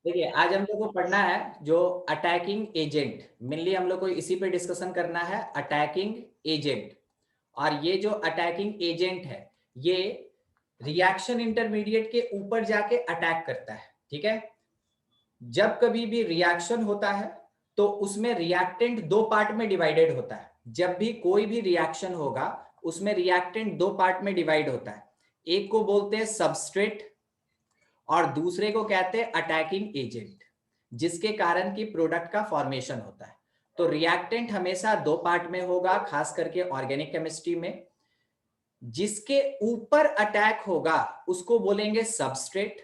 देखिए आज हम लोग को पढ़ना है जो अटैकिंग एजेंट, मेनली हम लोग को इसी पे डिस्कशन करना है, अटैकिंग एजेंट। और ये जो अटैकिंग एजेंट है ये रिएक्शन इंटरमीडिएट के ऊपर जाके अटैक करता है। ठीक है, जब कभी भी रिएक्शन होता है तो उसमें रिएक्टेंट दो पार्ट में डिवाइडेड होता है। जब भी कोई भी रिएक्शन होगा उसमें रिएक्टेंट दो पार्ट में डिवाइड होता है, एक को बोलते हैं सबस्ट्रेट और दूसरे को कहते हैं अटैकिंग एजेंट, जिसके कारण की प्रोडक्ट का फॉर्मेशन होता है। तो रिएक्टेंट हमेशा दो पार्ट में होगा, खास करके ऑर्गेनिक केमिस्ट्री में। जिसके ऊपर अटैक होगा उसको बोलेंगे सबस्ट्रेट,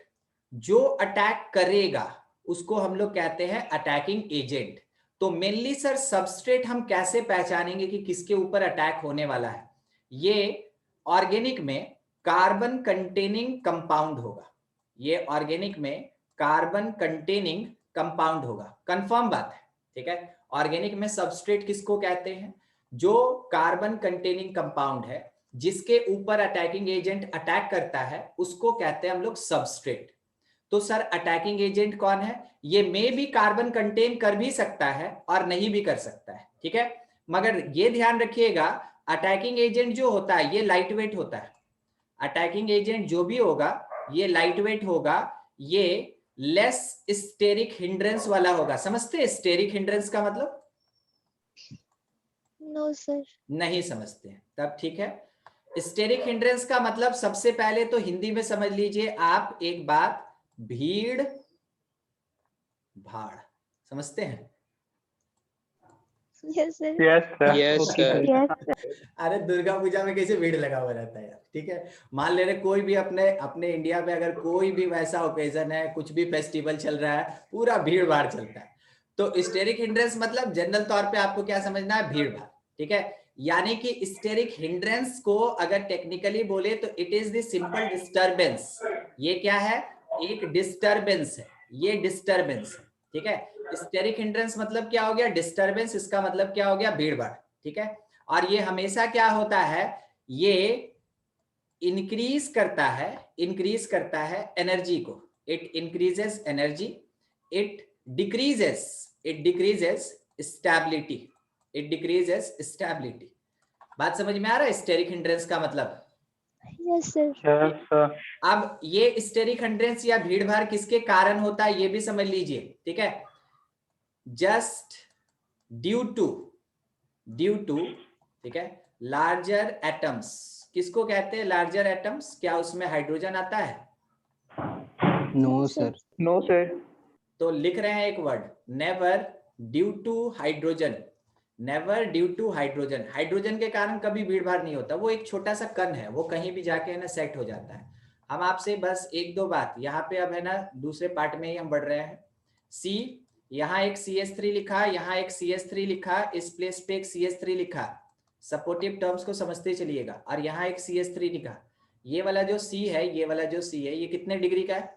जो अटैक करेगा उसको हम लोग कहते हैं अटैकिंग एजेंट। तो मेनली सर सबस्ट्रेट हम कैसे पहचानेंगे कि किसके ऊपर अटैक होने वाला है? ये ऑर्गेनिक में कार्बन कंटेनिंग कंपाउंड होगा, ये ऑर्गेनिक में कार्बन कंटेनिंग कंपाउंड होगा, कंफर्म बात है। ठीक है, ऑर्गेनिक में सबस्ट्रेट किसको कहते हैं? जो कार्बन कंटेनिंग कंपाउंड है, जिसके ऊपर अटैकिंग एजेंट अटैक करता है, उसको कहते हैं हम लोग सबस्ट्रेट। तो सर अटैकिंग एजेंट कौन है? ये मे भी कार्बन कंटेन कर भी सकता है और नहीं भी कर सकता है। ठीक है, मगर ये ध्यान रखिएगा अटैकिंग एजेंट जो होता है ये लाइट वेट होता है। अटैकिंग एजेंट जो भी होगा ये लाइट वेट होगा, ये लेस स्टेरिक हिंड्रेंस वाला होगा। समझते हैं स्टेरिक हिंड्रेंस का मतलब? No sir. नहीं समझते हैं, तब ठीक है। स्टेरिक हिंड्रेंस का मतलब सबसे पहले तो हिंदी में समझ लीजिए आप एक बात, भीड़ भाड़। समझते हैं? Yes sir. Yes sir. Yes sir. Yes sir. अरे दुर्गा पूजा में कैसे भीड़ लगा हुआ रहता है यार। ठीक है, मान ले रहे कोई भी अपने अपने इंडिया में अगर कोई भी वैसा ओकेजन है, कुछ भी फेस्टिवल चल रहा है, पूरा भीड़ भाड़ चलता है। तो स्टेरिक हिंड्रेंस मतलब जनरल तौर पे आपको क्या समझना है? भीड़ भाड़। ठीक है, यानी कि स्टेरिक हिंड्रेंस को अगर टेक्निकली बोले तो it is the simple disturbance. ये क्या है? एक डिस्टरबेंस है, ये डिस्टरबेंस है। ठीक है, स्टेरिक हिंड्रेंस मतलब क्या हो गया? डिस्टरबेंस। इसका मतलब क्या हो गया? भीड़ भाड़। ठीक है, और ये हमेशा क्या होता है? ये इंक्रीज करता है एनर्जी को। It increases energy, it decreases stability, it decreases stability. बात समझ में आ रहा है स्टेरिक हिंड्रेंस का मतलब? Yes sir. Yes sir. अब ये स्टेरिक हिंड्रेंस या भीड़ भाड़ किसके कारण होता है ये भी समझ लीजिए। ठीक है, जस्ट ड्यू टू, ठीक है, लार्जर एटम्स। किसको कहते हैं लार्जर एटम्स? क्या उसमें हाइड्रोजन आता है? No sir. No sir. तो लिख रहे हैं एक word, never due to hydrogen. Never due to hydrogen. Hydrogen के कारण कभी भीड़ भाड़ नहीं होता, वो एक छोटा सा कण है, वो कहीं भी जाके ना सेट हो जाता है। हम आपसे बस एक दो बात यहाँ पे अब है ना, दूसरे पार्ट में ही हम बढ़ रहे हैं। सी, यहाँ एक CH3 लिखा, यहाँ एक CH3 लिखा, इस प्लेस पे एक CH3 लिखा, सपोर्टिव टर्म्स को समझते चलिएगा। और यहाँ एक CH3 लिखा। ये वाला जो C है, ये वाला जो C है, ये कितने डिग्री का है?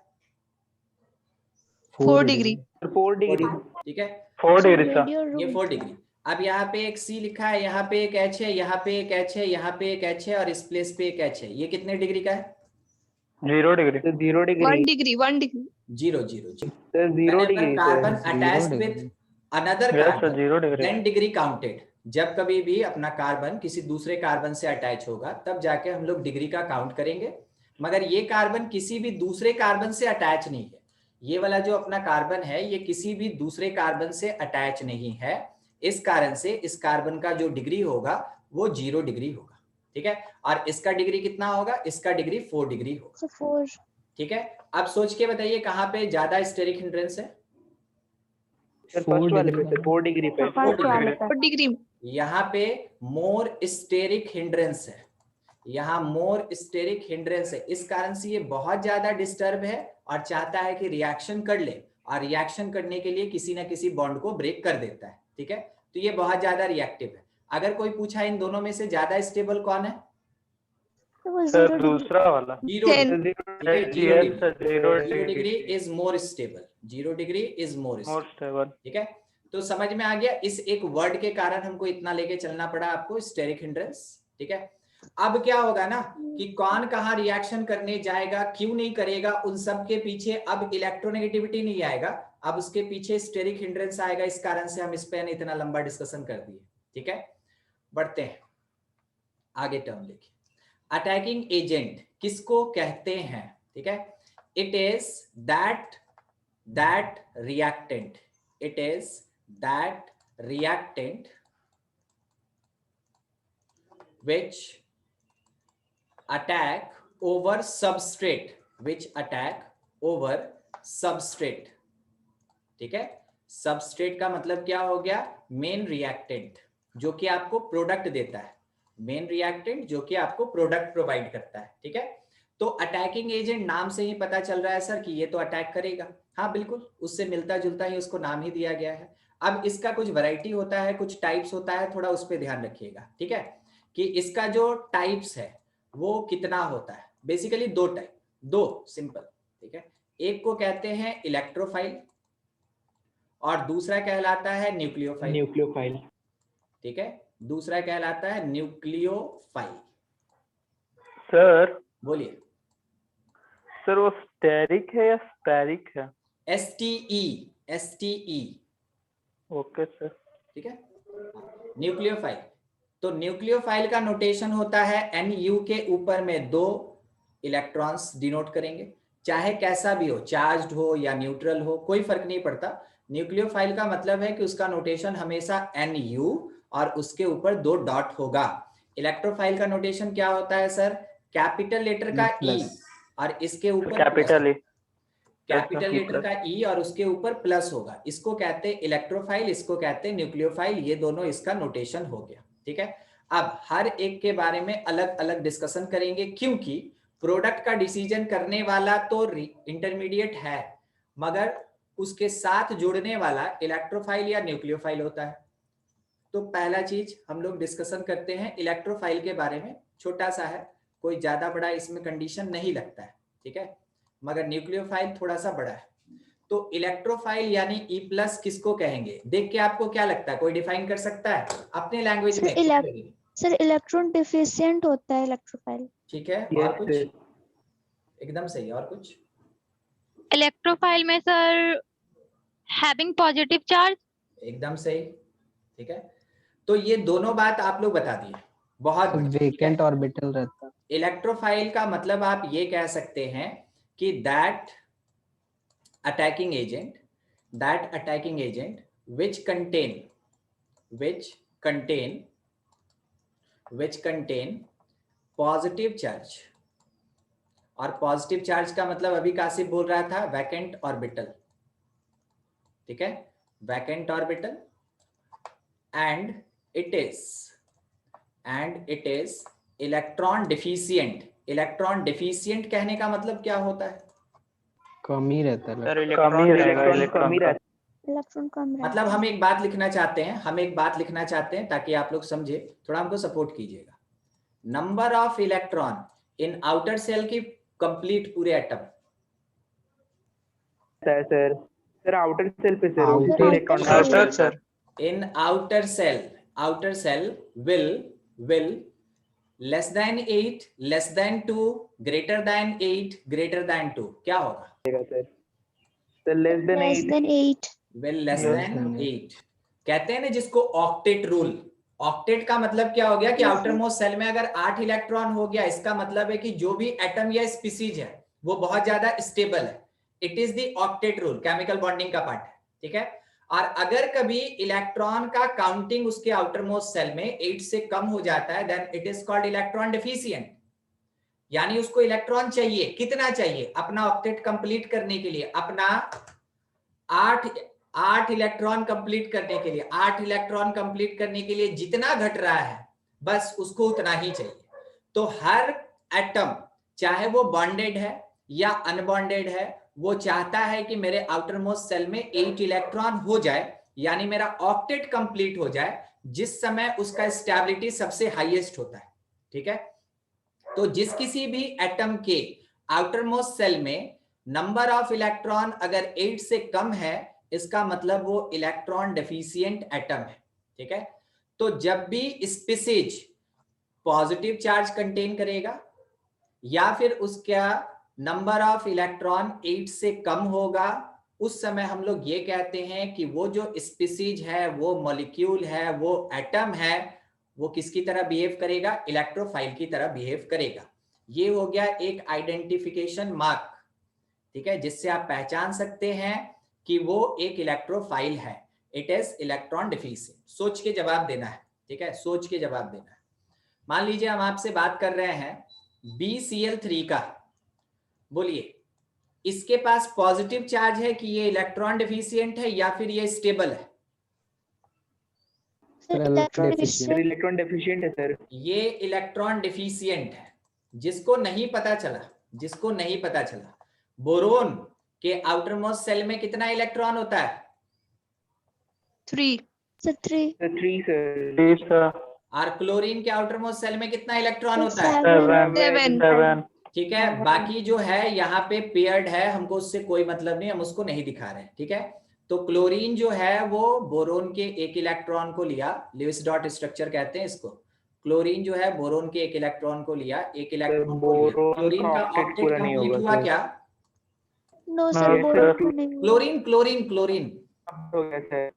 4 डिग्री। 4 डिग्री। ठीक है, 4 डिग्री सर। ये 4 डिग्री। अब यहाँ पे एक C लिखा है, यहाँ पे एक H है, यहाँ पे एक H है, यहाँ पे एक H है और इस प्लेस पे एक H है। ये कितने डिग्री का है? 0 degree. 0 degree. 1 degree 1 degree. 0 0 0। Sir 0 degree. Carbon attached with another yes sir, carbon 0 degree. 10 degree counted. जब कभी भी अपना कार्बन किसी दूसरे कार्बन से अटैच होगा तब जाके हम लोग डिग्री का काउंट करेंगे। मगर ये कार्बन किसी भी दूसरे कार्बन से अटैच नहीं है। ये वाला जो अपना कार्बन है ये किसी भी दूसरे कार्बन से अटैच नहीं है। इस कारण से इस कार्बन का जो डिग्री होगा वो 0 डिग्री होगा। ठीक है, और इसका डिग्री कितना होगा? इसका डिग्री 4 डिग्री होगा। 4। ठीक है, अब सोच के बताइए कहाँ पे ज्यादा स्टेरिक हिंड्रेंस है? सर फर्स्ट वाले पे सर 4 डिग्री पे। 4 डिग्री। यहाँ पे मोर स्टेरिक हिंड्रेंस है, यहाँ मोर स्टेरिक हिंड्रेंस है। इस कारण से ये बहुत ज्यादा डिस्टर्ब है और चाहता है कि रिएक्शन कर ले, और रिएक्शन करने के लिए किसी ना किसी बॉन्ड को ब्रेक कर देता है। ठीक है, तो ये बहुत ज्यादा रिएक्टिव है। अगर कोई पूछा इन दोनों में से ज्यादा स्टेबल कौन है? सर दूसरा वाला। 0 डिग्री। ठीक है, 0 degree is more stable, 0 degree is more stable. ठीक है, तो समझ में आ गया। इस एक वर्ड के कारण हमको इतना लेके चलना पड़ा आपको, स्टेरिक हिंड्रेंस। ठीक है, अब क्या होगा ना कि कौन कहाँ रिएक्शन करने जाएगा, क्यों नहीं करेगा, उन सब के पीछे अब इलेक्ट्रोनेगेटिविटी नहीं आएगा, अब उसके पीछे स्टेरिक हिंड्रेंस आएगा। इस कारण से हम इस पे इतना लंबा डिस्कशन कर दिए। ठीक है, बढ़ते हैं आगे टर्म लेके। अटैकिंग एजेंट किसको कहते हैं? ठीक है, it is that reactant, it is that reactant which attack over substrate, which attack over substrate। ठीक है, सबस्ट्रेट का मतलब क्या हो गया? मेन रिएक्टेंट जो कि आपको प्रोडक्ट देता है, मेन रिएक्टेंट जो कि आपको प्रोडक्ट प्रोवाइड करता है। ठीक है, तो अटैकिंग एजेंट नाम से ही पता चल रहा है सर कि ये तो अटैक करेगा। हाँ बिल्कुल, उससे मिलता जुलता ही उसको नाम ही दिया गया है। अब इसका कुछ वैरायटी होता है, कुछ टाइप्स होता है, थोड़ा उस पर ध्यान रखिएगा। ठीक है, कि इसका जो टाइप्स है वो कितना होता है। बेसिकली दो टाइप, दो सिंपल। ठीक है, एक को कहते हैं इलेक्ट्रोफाइल और दूसरा कहलाता है न्यूक्लियोफाइल। न्यूक्लियोफाइल। ठीक है, दूसरा कहलाता है न्यूक्लियोफाइल। सर बोलिए सर, वो स्टेरिक है या स्टेरिक है? STE। Okay sir. ठीक है, न्यूक्लियोफाइल। तो न्यूक्लियोफाइल का नोटेशन होता है NU के ऊपर में 2 इलेक्ट्रॉन्स डिनोट करेंगे, चाहे कैसा भी हो, चार्ज्ड हो या न्यूट्रल हो, कोई फर्क नहीं पड़ता। न्यूक्लियोफाइल का मतलब है कि उसका नोटेशन हमेशा NU और उसके ऊपर 2 डॉट होगा। इलेक्ट्रोफाइल का नोटेशन क्या होता है सर? कैपिटल लेटर का E और इसके ऊपर कैपिटल कैपिटल लेटर का E और उसके ऊपर प्लस होगा। इसको कहते हैं इलेक्ट्रोफाइल, इसको कहते हैं न्यूक्लियोफाइल। ये दोनों इसका नोटेशन हो गया। ठीक है, अब हर एक के बारे में अलग अलग डिस्कशन करेंगे, क्योंकि प्रोडक्ट का डिसीजन करने वाला तो इंटरमीडिएट है, मगर उसके साथ जुड़ने वाला इलेक्ट्रोफाइल या न्यूक्लियोफाइल होता है। तो पहला चीज हम लोग डिस्कशन करते हैं इलेक्ट्रोफाइल के बारे में। छोटा सा है, कोई ज्यादा बड़ा इसमें कंडीशन नहीं लगता है। ठीक है, मगर न्यूक्लियोफाइल थोड़ा सा बड़ा है। तो इलेक्ट्रोफाइल यानी E+ किसको कहेंगे? देख के आपको क्या लगता है, कोई डिफाइन कर सकता है अपने लैंग्वेज में? सर इलेक्ट्रॉन डिफिशिएंट होता है इलेक्ट्रोफाइल। ठीक है, और कुछ? एकदम सही, और कुछ? इलेक्ट्रोफाइल में सर हैविंग पॉजिटिव चार्ज। एकदम सही। ठीक है, तो ये दोनों बात आप लोग बता दिए, बहुत वेकेंट ऑर्बिटल रहता है। इलेक्ट्रोफाइल का मतलब आप ये कह सकते हैं कि that attacking agent which contain positive charge. और पॉजिटिव चार्ज का मतलब अभी कासिफ बोल रहा था वैकेंट ऑर्बिटल। ठीक है, vacant orbital and it is electron deficient. Electron deficient कहने का मतलब क्या होता है? कम ही रहता है। इलेक्ट्रॉन कम मतलब हम एक बात लिखना चाहते हैं, ताकि आप लोग समझे, थोड़ा हमको सपोर्ट कीजिएगा। Number of electron in outer shell की कंप्लीट पूरे एटम। सर आउटर सेल पे sir in outer shell will less than 8, less than 2, greater than 8, greater than 2 क्या होगा? Less than 8 will less than 8 कहते हैं ना जिसको ऑक्टेट रूल। ऑक्टेट का मतलब क्या हो गया कि आउटर मोस्ट सेल में अगर 8 इलेक्ट्रॉन हो गया, इसका मतलब है कि जो भी एटम या स्पीसीज है वो बहुत ज्यादा स्टेबल है। It is the octet rule, chemical bonding का पार्ट है। ठीक है, और अगर कभी इलेक्ट्रॉन का काउंटिंग उसके आउटर मोस्ट सेल में 8 से कम हो जाता है, then it is called electron deficient. यानी उसको इलेक्ट्रॉन चाहिए, कितना चाहिए? अपना ऑक्टेट कंप्लीट करने के लिए, अपना 8 इलेक्ट्रॉन कंप्लीट करने के लिए, 8 इलेक्ट्रॉन कंप्लीट करने के लिए जितना घट रहा है बस उसको उतना ही चाहिए। तो हर एटम, चाहे वो बॉन्डेड है या अनबॉन्डेड है, वो चाहता है कि मेरे आउटर मोस्ट सेल में 8 इलेक्ट्रॉन हो जाए, यानी मेरा ऑक्टेट कंप्लीट हो जाए, जिस समय उसका स्टेबिलिटी सबसे हाईएस्ट होता है। ठीक है, तो जिस किसी भी एटम के आउटर मोस्ट सेल में नंबर ऑफ इलेक्ट्रॉन अगर 8 से कम है, इसका मतलब वो इलेक्ट्रॉन डेफिशिएंट एटम है। ठीक है, तो जब भी स्पीसीज पॉजिटिव चार्ज कंटेन करेगा या फिर उसका नंबर ऑफ इलेक्ट्रॉन 8 से कम होगा, उस समय हम लोग ये कहते हैं कि वो जो स्पीसीज है, वो मॉलिक्यूल है, वो एटम है, वो किसकी तरह बिहेव करेगा? इलेक्ट्रोफाइल की तरह बिहेव करेगा। ये हो गया एक आइडेंटिफिकेशन मार्क, ठीक है, जिससे आप पहचान सकते हैं कि वो एक इलेक्ट्रोफाइल है। It is electron deficient. सोच के जवाब देना है, ठीक है, सोच के जवाब देना है। मान लीजिए हम आपसे बात कर रहे हैं BCl3 का, बोलिए इसके पास पॉजिटिव चार्ज है कि ये इलेक्ट्रॉन डिफिशिएंट है या फिर ये स्टेबल है? इलेक्ट्रॉन डेफिशिएंट है सर। ये इलेक्ट्रॉन डिफिशिएंट है। जिसको नहीं पता चला, बोरोन के आउटर मोस्ट सेल में कितना इलेक्ट्रॉन होता है? 3 3 सर। और क्लोरीन के आउटर मोस्ट सेल में कितना इलेक्ट्रॉन होता है? 7 ठीक है, बाकी जो है यहाँ पे पेयर्ड है, हमको उससे कोई मतलब नहीं, हम उसको नहीं दिखा रहे हैं, ठीक है। तो क्लोरीन जो है वो बोरोन के एक इलेक्ट्रॉन को लिया, लिविस डॉट स्ट्रक्चर कहते हैं इसको। क्लोरीन जो है बोरोन के एक इलेक्ट्रॉन को लिया, एक इलेक्ट्रॉन को लिया। क्लोरीन का ऑक्टेट कंप्लीट हुआ क्या? नो सर, बोरोन को नहीं। क्लोरीन क्लोरीन क्लोरीन हो गया सर।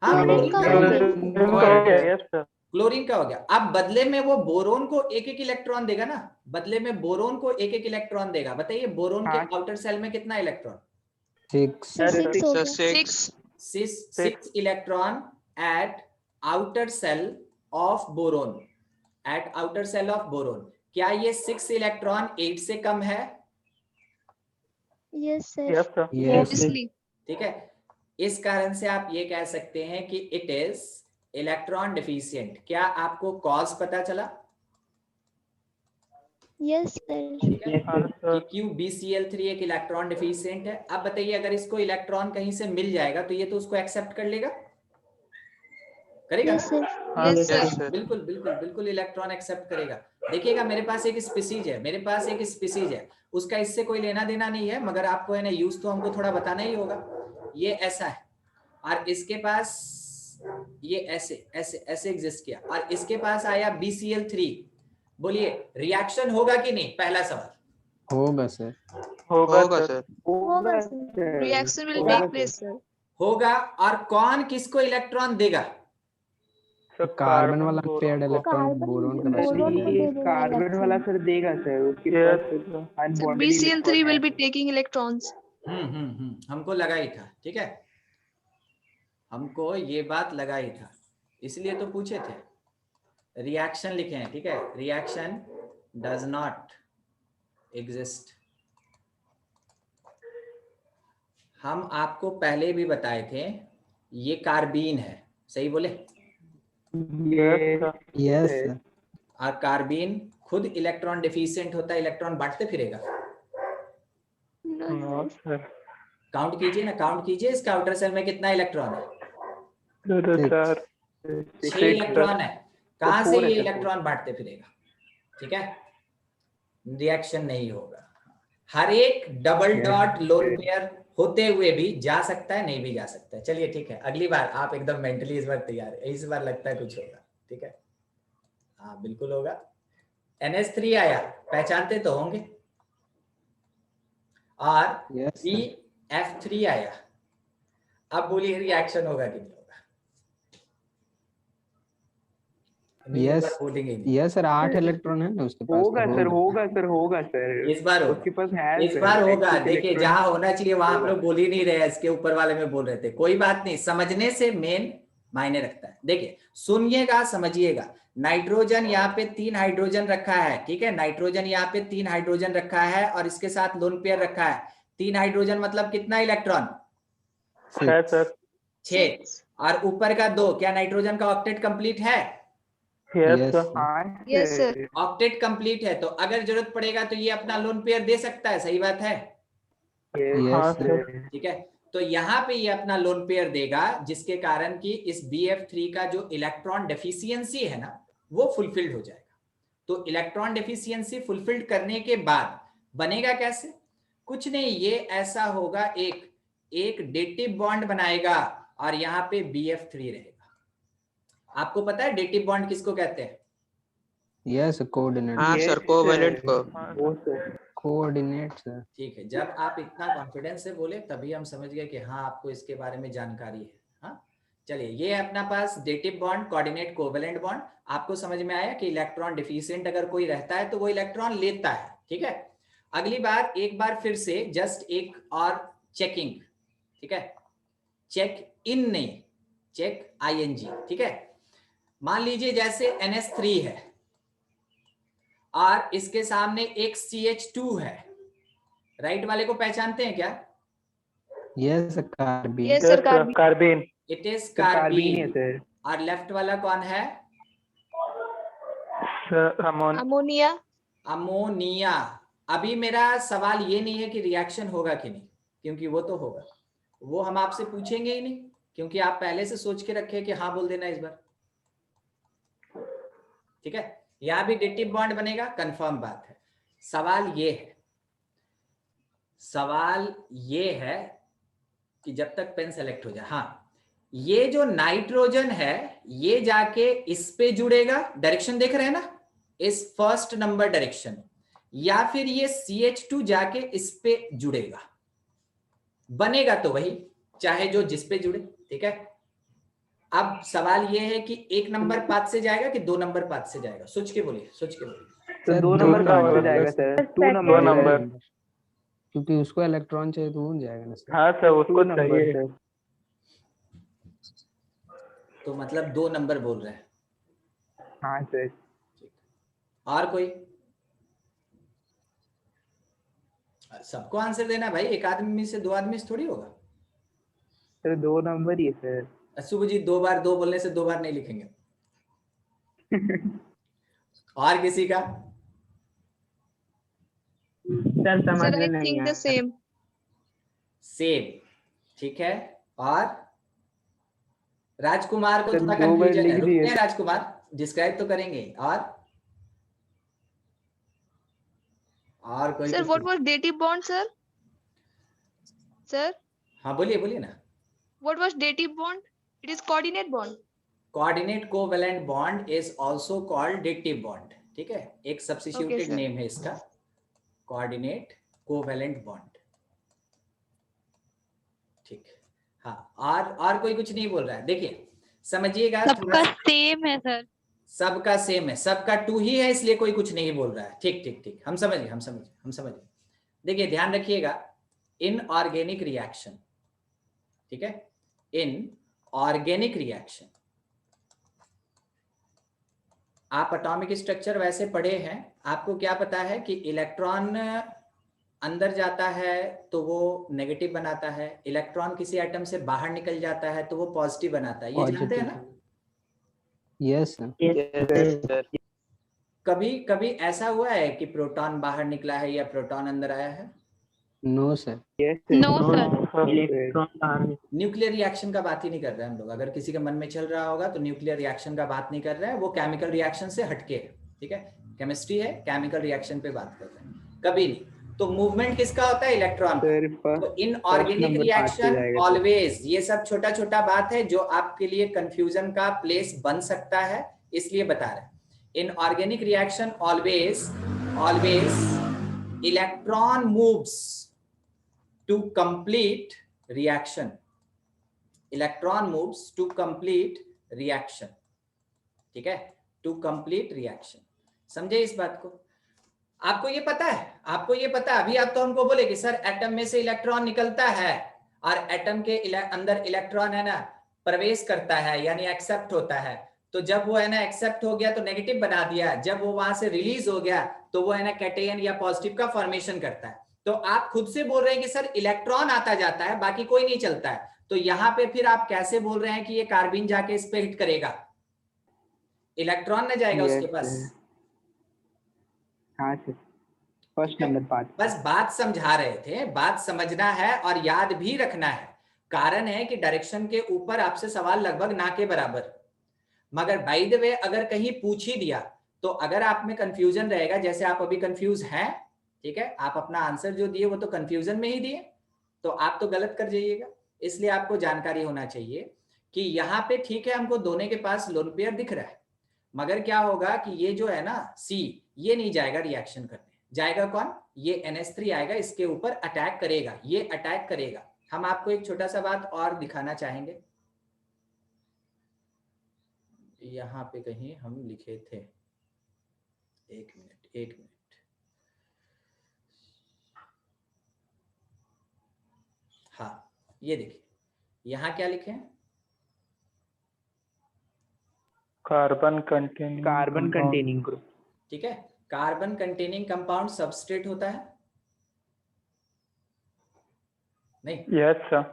हाँ, क्लोरीन का हो गया। Yes sir. क्लोरीन का हो गया। अब बदले में वो बोरोन को एक एक इलेक्ट्रॉन देगा ना, बदले में बोरोन को एक एक इलेक्ट्रॉन देगा। बताइए बोरोन के आउटर सेल में कितना electron? 6 electron at outer shell of boron, at outer shell of boron. क्या ये 6 इलेक्ट्रॉन 8 से कम है? Yes sir. Yes sir. obviously ठीक है, इस कारण से आप ये कह सकते हैं कि इट इज इलेक्ट्रॉन डिफिशिएंट। क्या आपको कॉज पता चला? Yes sir. ठीक है, कि क्यों BCl3 एक इलेक्ट्रॉन डिफिशिएंट है। अब बताइए अगर इसको इलेक्ट्रॉन कहीं से मिल जाएगा तो ये तो उसको एक्सेप्ट कर लेगा, करेगा? Yes sir. yes sir बिल्कुल बिल्कुल बिल्कुल इलेक्ट्रॉन एक्सेप्ट करेगा। देखिएगा मेरे पास एक स्पीसीज है, उसका इससे कोई लेना देना नहीं है, मगर आपको है ना यूज तो हमको थोड़ा बताना ही होगा। ये ऐसा है और इसके पास ये ऐसे ऐसे ऐसे एग्जिस्ट किया और इसके पास आया BCl3। बोलिए रिएक्शन होगा कि नहीं? पहला सवाल। होगा सर। होगा सर। होगा सर। reaction will होगा। take place sir होगा। और कौन किसको इलेक्ट्रॉन देगा? कार्बन वाला पेयर्ड इलेक्ट्रॉन बोरोन का कार्बन वाला सर देगा सर। उसके पास unbonded BCl3 will be taking electrons हमको लगा ही था, ठीक है, हमको ये बात लगा ही था, इसलिए तो पूछे थे। रिएक्शन लिखे हैं, ठीक है, रिएक्शन डज नॉट एग्जिस्ट। हम आपको पहले भी बताए थे ये कार्बीन है, सही बोले? Yes sir. और कार्बीन खुद इलेक्ट्रॉन डिफिशिएंट होता है, इलेक्ट्रॉन बांटते फिरेगा। No sir. काउंट कीजिए ना, काउंट कीजिए इसका आउटर सेल में कितना इलेक्ट्रॉन है? सर 6 इलेक्ट्रॉन है। कहां से ये इलेक्ट्रॉन बांटते फिरेगा? ठीक है, रिएक्शन नहीं होगा। हर एक डबल डॉट लोन पेयर होते हुए भी जा सकता है, नहीं भी जा सकता है। चलिए ठीक है, अगली बार आप एकदम मेंटली इस बार तैयार है, इस बार लगता है कुछ होगा, ठीक है। हाँ बिल्कुल होगा। NH3 आया, पहचानते तो होंगे। और BF3 आया। अब बोलिए रिएक्शन होगा कि नहीं होगा? Yes sir. 8 इलेक्ट्रॉन है ना उसके पास। होगा सर, होगा सर। इस बार उसके पास है, इस बार होगा। देखिए जहां होना चाहिए वहां आप लोग बोल ही नहीं रहे, इसके ऊपर वाले में बोल रहे थे। कोई बात नहीं, समझने से मेन मायने रखता है। देखिए सुनिएगा, समझिएगा। नाइट्रोजन यहाँ पे 3 हाइड्रोजन रखा है, ठीक है, नाइट्रोजन यहाँ पे 3 हाइड्रोजन रखा है और इसके साथ लोन पेयर रखा है। 3 हाइड्रोजन मतलब कितना इलेक्ट्रॉन? 6 सर। 6 और ऊपर का 2। क्या नाइट्रोजन का ऑक्टेट कंप्लीट है? Yes sir. yes sir octet complete है तो अगर जरूरत पड़ेगा तो ये अपना लोन पेयर दे सकता है, सही बात है? हाँ सर। ठीक है, तो यहाँ पे ये अपना लोन पेयर देगा, जिसके कारण कि इस BF3 का जो इलेक्ट्रॉन डेफिशिएंसी है ना वो फुलफिल्ड हो जाएगा। तो इलेक्ट्रॉन डेफिशिएंसी फुलफिल्ड करने के बाद बनेगा कैसे? कुछ नहीं, ये ऐसा होगा, एक डेटिव बॉन्ड बनाएगा और यहाँ पे BF3 रहेगा। आपको पता है डेटिव बॉन्ड किसको कहते हैं? यस कोऑर्डिनेट हाँ Yes, सर कोवैलेंट sir. को वो सर कोऑर्डिनेट सर। ठीक है, जब आप इतना कॉन्फिडेंस से बोले तभी हम समझ गए कि हाँ आपको इसके बारे में जानकारी है। हाँ चलिए, ये है अपना पास dative bond, coordinate, covalent bond. आपको समझ में आया कि इलेक्ट्रॉन डिफिशिएंट अगर कोई रहता है तो वो इलेक्ट्रॉन लेता है। ठीक है, अगली बार एक बार फिर से जस्ट एक और चेकिंग। ठीक है, चेक इन नहीं, चेक ING। ठीक है, मान लीजिए जैसे NH3 है और इसके सामने एक CH2 है। राइट वाले को पहचानते हैं क्या? Yes carbon. Yes sir, carbon. कार्बिन। It is carbene है कार्बीन। सर। और लेफ्ट वाला कौन है? Ammonia. अमोनिया। अभी मेरा सवाल ये नहीं है कि रिएक्शन होगा कि नहीं, क्योंकि वो तो होगा, वो हम आपसे पूछेंगे ही नहीं, क्योंकि आप पहले से सोच के रखे कि हाँ बोल देना इस बार। ठीक है, यहां भी डेटिव बॉन्ड बनेगा, कंफर्म बात है। सवाल ये है कि जब तक पेन सेलेक्ट हो जाए, हाँ ये जो नाइट्रोजन है ये जाके इस पे जुड़ेगा, डायरेक्शन देख रहे हैं ना, इस फर्स्ट नंबर डायरेक्शन, या फिर ये CH2 जाके इस पे जुड़ेगा। बनेगा तो वही, चाहे जो जिस पे जुड़े। ठीक है, अब सवाल ये है कि 1 नंबर पाथ से जाएगा कि 2 नंबर पाथ से जाएगा? सोच के बोलिए, सोच के बोलिए। तो 2 नंबर पाथ से जाएगा सर। 2 नंबर क्योंकि उसको इलेक्ट्रॉन चाहिए तो वो जाएगा ना सर। हाँ सर, उसको 2 नंबर चाहिए। सर। तो मतलब 2 नंबर बोल रहे हैं। हाँ सर। और कोई? सबको आंसर देना है भाई, एक आदमी से 2 आदमी से थोड़ी होगा। सर 2 नंबर ही है सर। शुभ जी 2 बार 2 बोलने से 2 बार नहीं लिखेंगे। और किसी का? सर Sir, समझ में I नहीं think आया। the same. सेम। ठीक है, और राजकुमार को सर, थोड़ा 2 बार कंफ्यूजन है, लिख दिए। रुकते हैं राजकुमार, डिस्क्राइब तो करेंगे। और कोई Sir, कुछ? what was dative bond, sir? Sir, हाँ बोलिए बोलिए ना। what was dative bond? It is coordinate bond. Coordinate covalent bond is also called dative bond. ठीक है, एक सब्स्टिट्यूटेड sir. नेम है इसका, कोऑर्डिनेट कोवेलेंट बॉन्ड। ठीक है, हाँ और कोई कुछ नहीं बोल रहा है। देखिए समझिएगा, सबका सेम है सर। सबका सेम है, सबका 2 ही है, इसलिए कोई कुछ नहीं बोल रहा है। ठीक ठीक ठीक, हम समझ गए। देखिए ध्यान रखिएगा, इन ऑर्गेनिक रिएक्शन, ठीक है, इन ऑर्गेनिक रिएक्शन आप एटॉमिक स्ट्रक्चर वैसे पढ़े हैं, आपको क्या पता है कि इलेक्ट्रॉन अंदर जाता है तो वो नेगेटिव बनाता है, इलेक्ट्रॉन किसी एटम से बाहर निकल जाता है तो वो पॉजिटिव बनाता है, ये जानते हैं ना? Yes sir. कभी ऐसा हुआ है कि प्रोटॉन बाहर निकला है या प्रोटॉन अंदर आया है? No sir. No sir. Nuclear reaction का बात ही नहीं कर रहे हैं हम लोग। अगर किसी के मन में चल रहा होगा तो न्यूक्लियर रिएक्शन का बात नहीं कर रहे हैं, वो केमिकल रिएक्शन से हटके है। ठीक है, केमिस्ट्री है, केमिकल रिएक्शन पे बात कर रहे हैं, कभी नहीं। तो मूवमेंट किसका होता है? इलेक्ट्रॉन का। तो इन ऑर्गेनिक रिएक्शन ऑलवेज, ये सब छोटा छोटा बात है जो आपके लिए कंफ्यूजन का प्लेस बन सकता है, इसलिए बता रहे हैं। In organic reaction always electron moves to complete reaction, electron moves to complete reaction. ठीक है, टू कंप्लीट रिएक्शन। समझे इस बात को? आपको ये पता है, आपको ये पता है। अभी आप तो हमको बोले कि सर एटम में से इलेक्ट्रॉन निकलता है और एटम के अंदर इलेक्ट्रॉन है ना प्रवेश करता है, यानी एक्सेप्ट होता है। तो जब वो है ना एक्सेप्ट हो गया तो नेगेटिव बना दिया, जब वो वहां से रिलीज हो गया तो वो है ना कैटायन या पॉजिटिव का फॉर्मेशन करता है। तो आप खुद से बोल रहे हैं कि सर इलेक्ट्रॉन आता जाता है, बाकी कोई नहीं चलता है। तो यहां पे फिर आप कैसे बोल रहे हैं कि ये कार्बिन जाके इस पे हिट करेगा? इलेक्ट्रॉन न जाएगा उसके पास। हाँ सर, फर्स्ट नंबर पाथ। बस बात समझा रहे थे, बात समझना है और याद भी रखना है। कारण है कि डायरेक्शन के ऊपर आपसे सवाल लगभग ना के बराबर, मगर बाय द वे अगर कहीं पूछ ही दिया तो अगर आप में कंफ्यूजन रहेगा, जैसे आप अभी कंफ्यूज हैं, ठीक है, आप अपना आंसर जो दिए वो तो कंफ्यूजन में ही दिए, तो आप तो गलत कर जाइएगा। इसलिए आपको जानकारी होना चाहिए कि यहाँ पे ठीक है हमको दोनों के पास लोन पेयर दिख रहा है, मगर क्या होगा कि ये जो है ना C, ये नहीं जाएगा रिएक्शन करने, जाएगा कौन, ये NH3 आएगा, इसके ऊपर अटैक करेगा, ये अटैक करेगा। हम आपको एक छोटा सा बात और दिखाना चाहेंगे, यहाँ पे कहीं हम लिखे थे, एक मिनट, हाँ ये देखिए यहाँ क्या लिखे हैं, कार्बन कंटेनिंग ग्रुप। ठीक है। कार्बन कंटेनिंग कंपाउंड सबस्ट्रेट होता है नहीं? यस सर,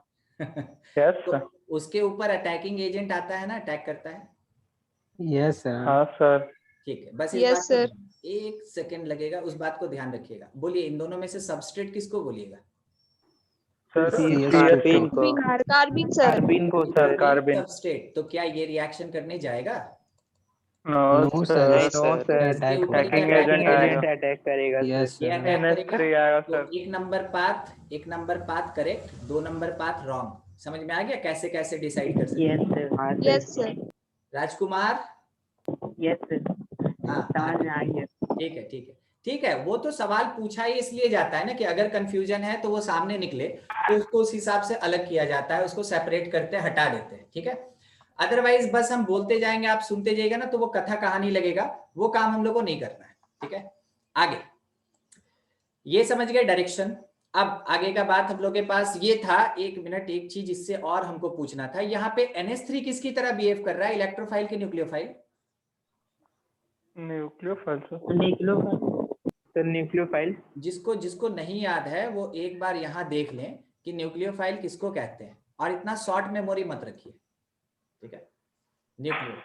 यस तो सर, उसके ऊपर अटैकिंग एजेंट आता है ना, अटैक करता है। Yes sir. हाँ सर। ठीक है, बस इस Yes, बात को sir. एक सेकंड लगेगा, उस बात को ध्यान रखिएगा। बोलिए इन दोनों में से सबस्ट्रेट किसको बोलिएगा? सर कार्बन को, Carbene, sir. कार्बन को सर सर। कार्बन। सबस्ट्रेट, तो क्या ये रिएक्शन करने जाएगा? नो सर, नहीं सर, सर, इसके ऊपर attacking क्या agent attack आएगा। अटैक करेगा यस ये सर। अटैक करेगा। NH3 आएगा तो सर। एक number path correct, 2 number path wrong. समझ में आ गया कैसे कैसे डिसाइड कर सकते हैं? Yes sir. Yes, sir. राजकुमार, यस सर, हाँ समझ में आ गया। ठीक है। वो तो सवाल पूछा ही इसलिए जाता है ना कि अगर कंफ्यूजन है तो वो सामने निकले, तो उसको उस हिसाब से अलग किया जाता है, उसको सेपरेट करते हैं, हटा देते हैं, ठीक है। अदरवाइज बस हम बोलते जाएंगे, आप सुनते जाइएगा ना, तो वो कथा कहानी लगेगा, वो काम हम लोग को नहीं करना है, ठीक है। आगे ये समझ गए डायरेक्शन। अब आगे का बात हम लोग के पास ये था, एक मिनट, एक चीज इससे और हमको पूछना था, यहाँ पे NH3 किसकी तरह बिहेव कर रहा है, इलेक्ट्रोफाइल के न्यूक्लियोफाइल? Nucleophile sir. न्यूक्लियोफाइल। जिसको नहीं याद है वो एक बार यहाँ देख लें कि न्यूक्लियोफाइल किसको कहते हैं, और इतना शॉर्ट मेमोरी मत रखिए, ठीक है। न्यूक्लियो,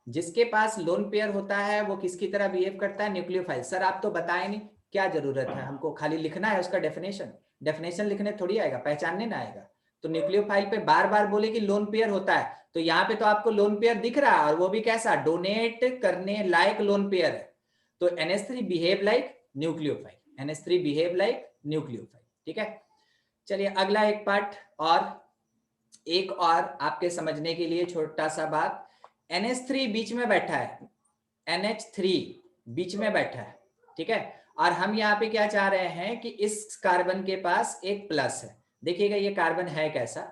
जिसके पास लोन पेयर होता है वो किसकी तरह बिहेव करता है, न्यूक्लियोफाइल। सर आप तो बताए नहीं, क्या जरूरत है, हमको खाली लिखना है उसका डेफिनेशन लिखने थोड़ी आएगा, पहचानने ना आएगा। तो न्यूक्लियोफाइल पे बार बार बोले कि लोन पेयर होता है, तो यहाँ पे तो आपको लोन पेयर दिख रहा है, और वो भी कैसा, डोनेट करने लायक लोन पेयर है। तो NH3 behave like nucleophile, NH3 behave like nucleophile, ठीक है। चलिए अगला एक पार्ट, और एक और आपके समझने के लिए छोटा सा बात, NH3 बीच में बैठा है, NH3 बीच में बैठा है, ठीक है। और हम यहाँ पे क्या चाह रहे हैं कि इस कार्बन के पास एक प्लस है। देखिएगा ये कार्बन है कैसा,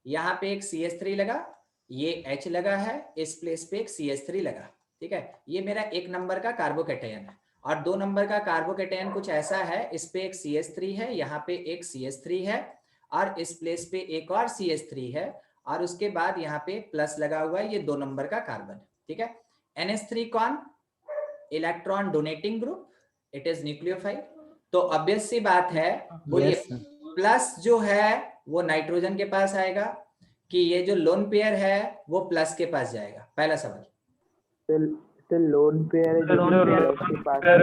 यहाँ पे एक CH3 लगा, ये H लगा है, इस प्लेस पे एक CH3 लगा, ठीक है। ये मेरा 1 नंबर का कार्बोकैटायन है, और 2 नंबर का कार्बोकैटायन कुछ ऐसा है, इस पे एक CH3 है, यहाँ पे एक CH3 है, और इस प्लेस पे एक और CH3 है, और उसके बाद यहाँ पे प्लस लगा हुआ है, ये 2 नंबर का कार्बन है, ठीक है। NH3 कौन, electron donating group, it is nucleophile. तो ऑब्वियस सी बात है, बोलिए यस सर। प्लस जो है वो नाइट्रोजन के पास आएगा, कि ये जो लोन पेयर है वो प्लस के पास जाएगा, पहला सवाल। तो लोन पेयर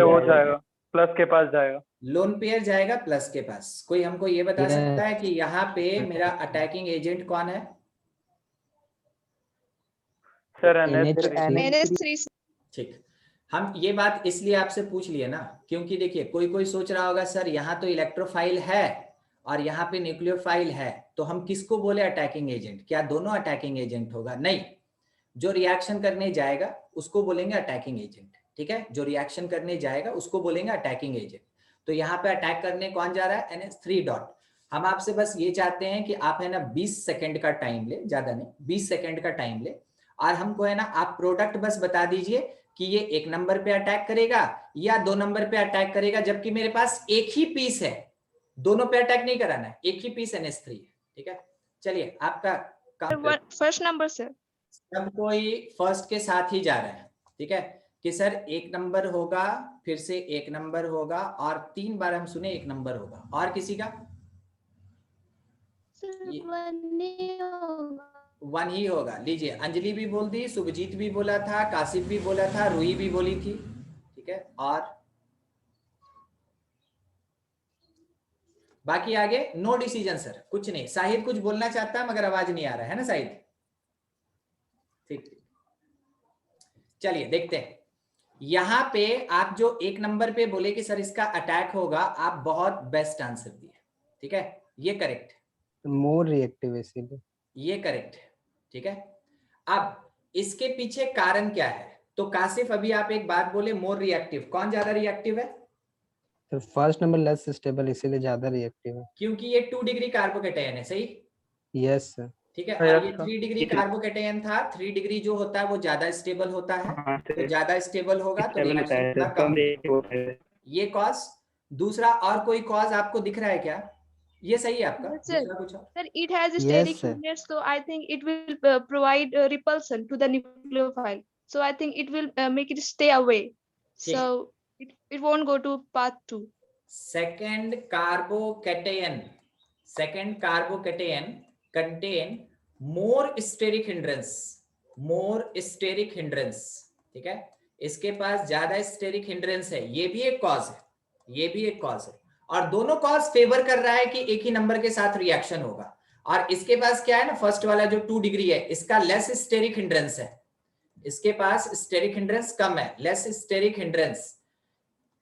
हो जाएगा, प्लस के पास जाएगा। लोन पेयर जाएगा प्लस के पास। कोई हमको ये बता सकता है कि यहाँ पे मेरा अटैकिंग एजेंट कौन है? Sir NH3. ठीक, हम ये बात इसलिए आपसे पूछ लिए ना, क्योंकि देखिए कोई सोच रहा होगा सर यहाँ तो इलेक्ट्रोफाइल है और यहाँ पे न्यूक्लियोफाइल है, तो हम किसको बोले अटैकिंग एजेंट? क्या दोनों अटैकिंग एजेंट होगा? नहीं, जो रिएक्शन करने जाएगा उसको बोलेंगे अटैकिंग एजेंट, ठीक है। जो रिएक्शन करने जाएगा उसको बोलेंगे अटैकिंग एजेंट। तो यहाँ पे अटैक करने कौन जा रहा है? NH3 dot. हम आपसे बस ये चाहते हैं कि आप है ना 20 सेकंड का टाइम ले, ज्यादा नहीं, 20 सेकंड का टाइम ले, और हमको है ना आप प्रोडक्ट बस बता दीजिए कि ये 1 नंबर पे अटैक करेगा या 2 नंबर पे अटैक करेगा, जबकि मेरे पास एक ही पीस है, दोनों पे अटैक नहीं कराना है, एक ही पीस NH3 है, ठीक है। चलिए आपका काम, First number, sir. सब कोई फर्स्ट के साथ ही जा रहे हैं, ठीक है, कि सर 1 नंबर होगा, फिर से 1 नंबर होगा, और 3 बार हम सुने 1 नंबर होगा। और किसी का? 1 ही होगा। लीजिए, अंजलि भी बोल दी, सुभजीत भी बोला था, काशिफ भी बोला था, रूही भी बोली थी, ठीक है। और बाकी आगे नो डिसीजन सर, कुछ नहीं। साहिद कुछ बोलना चाहता है मगर आवाज नहीं आ रहा है ना साहिद? ठीक, चलिए देखते हैं। यहां पे आप जो 1 नंबर पे बोले कि सर इसका अटैक होगा, आप बहुत बेस्ट आंसर दिए, ठीक है, ये करेक्ट, मोर रिएक्टिव इसीलिए। ये करेक्ट है, ठीक है। अब इसके पीछे कारण क्या है? तो कासिफ अभी आप एक बात बोले, मोर रिएक्टिव, कौन ज्यादा रिएक्टिव है? तो फर्स्ट नंबर लेस स्टेबल, इसीलिए ज्यादा रिएक्टिव है। क्योंकि ये 2 डिग्री कार्बोकेटायन है, सही? Yes sir. ठीक है, हाँ, और ये yes, sir. 3 डिग्री कार्बोकेटायन था। 3 डिग्री जो होता है वो ज्यादा स्टेबल होता है, हाँ तो ज्यादा स्टेबल होगा तो स्टेबल होता रिएक्शन है थोड़ा सर, कम। कम रिएक्टिव होता है। ये कॉज। दूसरा और कोई कॉज आपको दिख रहा है क्या? ये सही है आपका? Yes, sir. दूसरा कुछ और? Sir, it has Yes, steric sir. hindrance, so I think it will provide repulsion to the nucleophile. So I think it will make it stay away. ठीक। So it won't go to path 2. Second carbocation contain more steric hindrance, ठीक है, इसके पास ज्यादा steric hindrance है। ये भी एक cause है, और दोनों कॉज फेवर कर रहा है कि एक ही नंबर के साथ रिएक्शन होगा। और इसके पास क्या है ना, फर्स्ट वाला जो 2 डिग्री है, इसका लेस स्टेरिक हिंड्रेंस है, इसके पास स्टेरिक हिंड्रेंस कम है, लेस स्टेरिक हिंड्रेंस।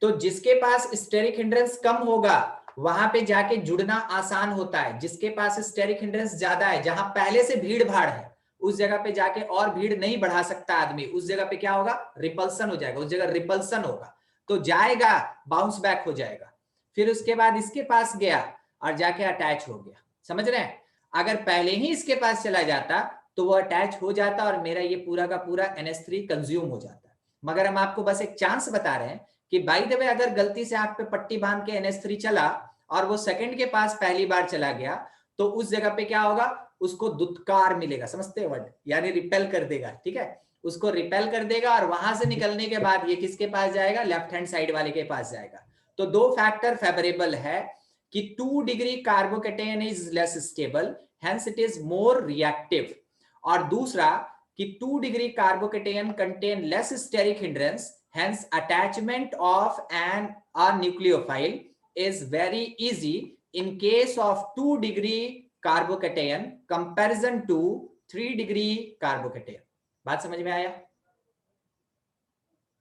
तो जिसके पास स्टेरिक हिंड्रेंस कम होगा वहां पे जाके जुड़ना आसान होता है। जिसके पास स्टेरिक हिंड्रेंस ज्यादा है, जहां पहले से भीड़ भाड़ है, उस जगह पे जाके और भीड़ नहीं बढ़ा सकता आदमी, उस जगह पे क्या होगा, रिपल्सन हो जाएगा, उस जगह रिपल्सन होगा, तो जाएगा, बाउंस बैक हो जाएगा। फिर उसके बाद इसके पास गया और जाके अटैच हो गया, समझ रहे हैं? अगर पहले ही इसके पास चला जाता तो वो अटैच हो जाता और मेरा ये पूरा का पूरा NH3 कंज्यूम हो जाता। मगर हम आपको बस एक चांस बता रहे हैं कि बाय द वे अगर गलती से आंख पे पट्टी बांध के NH3 चला और वो सेकंड के पास पहली बार चला गया, तो उस जगह पे क्या होगा, उसको दुत्कार मिलेगा, समझते हैं वर्ड, यानी रिपेल कर देगा, ठीक है, उसको रिपेल कर देगा। और वहां से निकलने के बाद ये किसके पास जाएगा, लेफ्ट हैंड साइड वाले के पास जाएगा। तो 2 फैक्टर फेवरेबल है कि 2 degree carbocation is less stable, hence it is more reactive. और दूसरा कि 2 degree carbocation contain less steric hindrance, hence attachment of a nucleophile is very easy in case of 2 degree carbocation comparison to 3 degree carbocation। बात समझ में आया?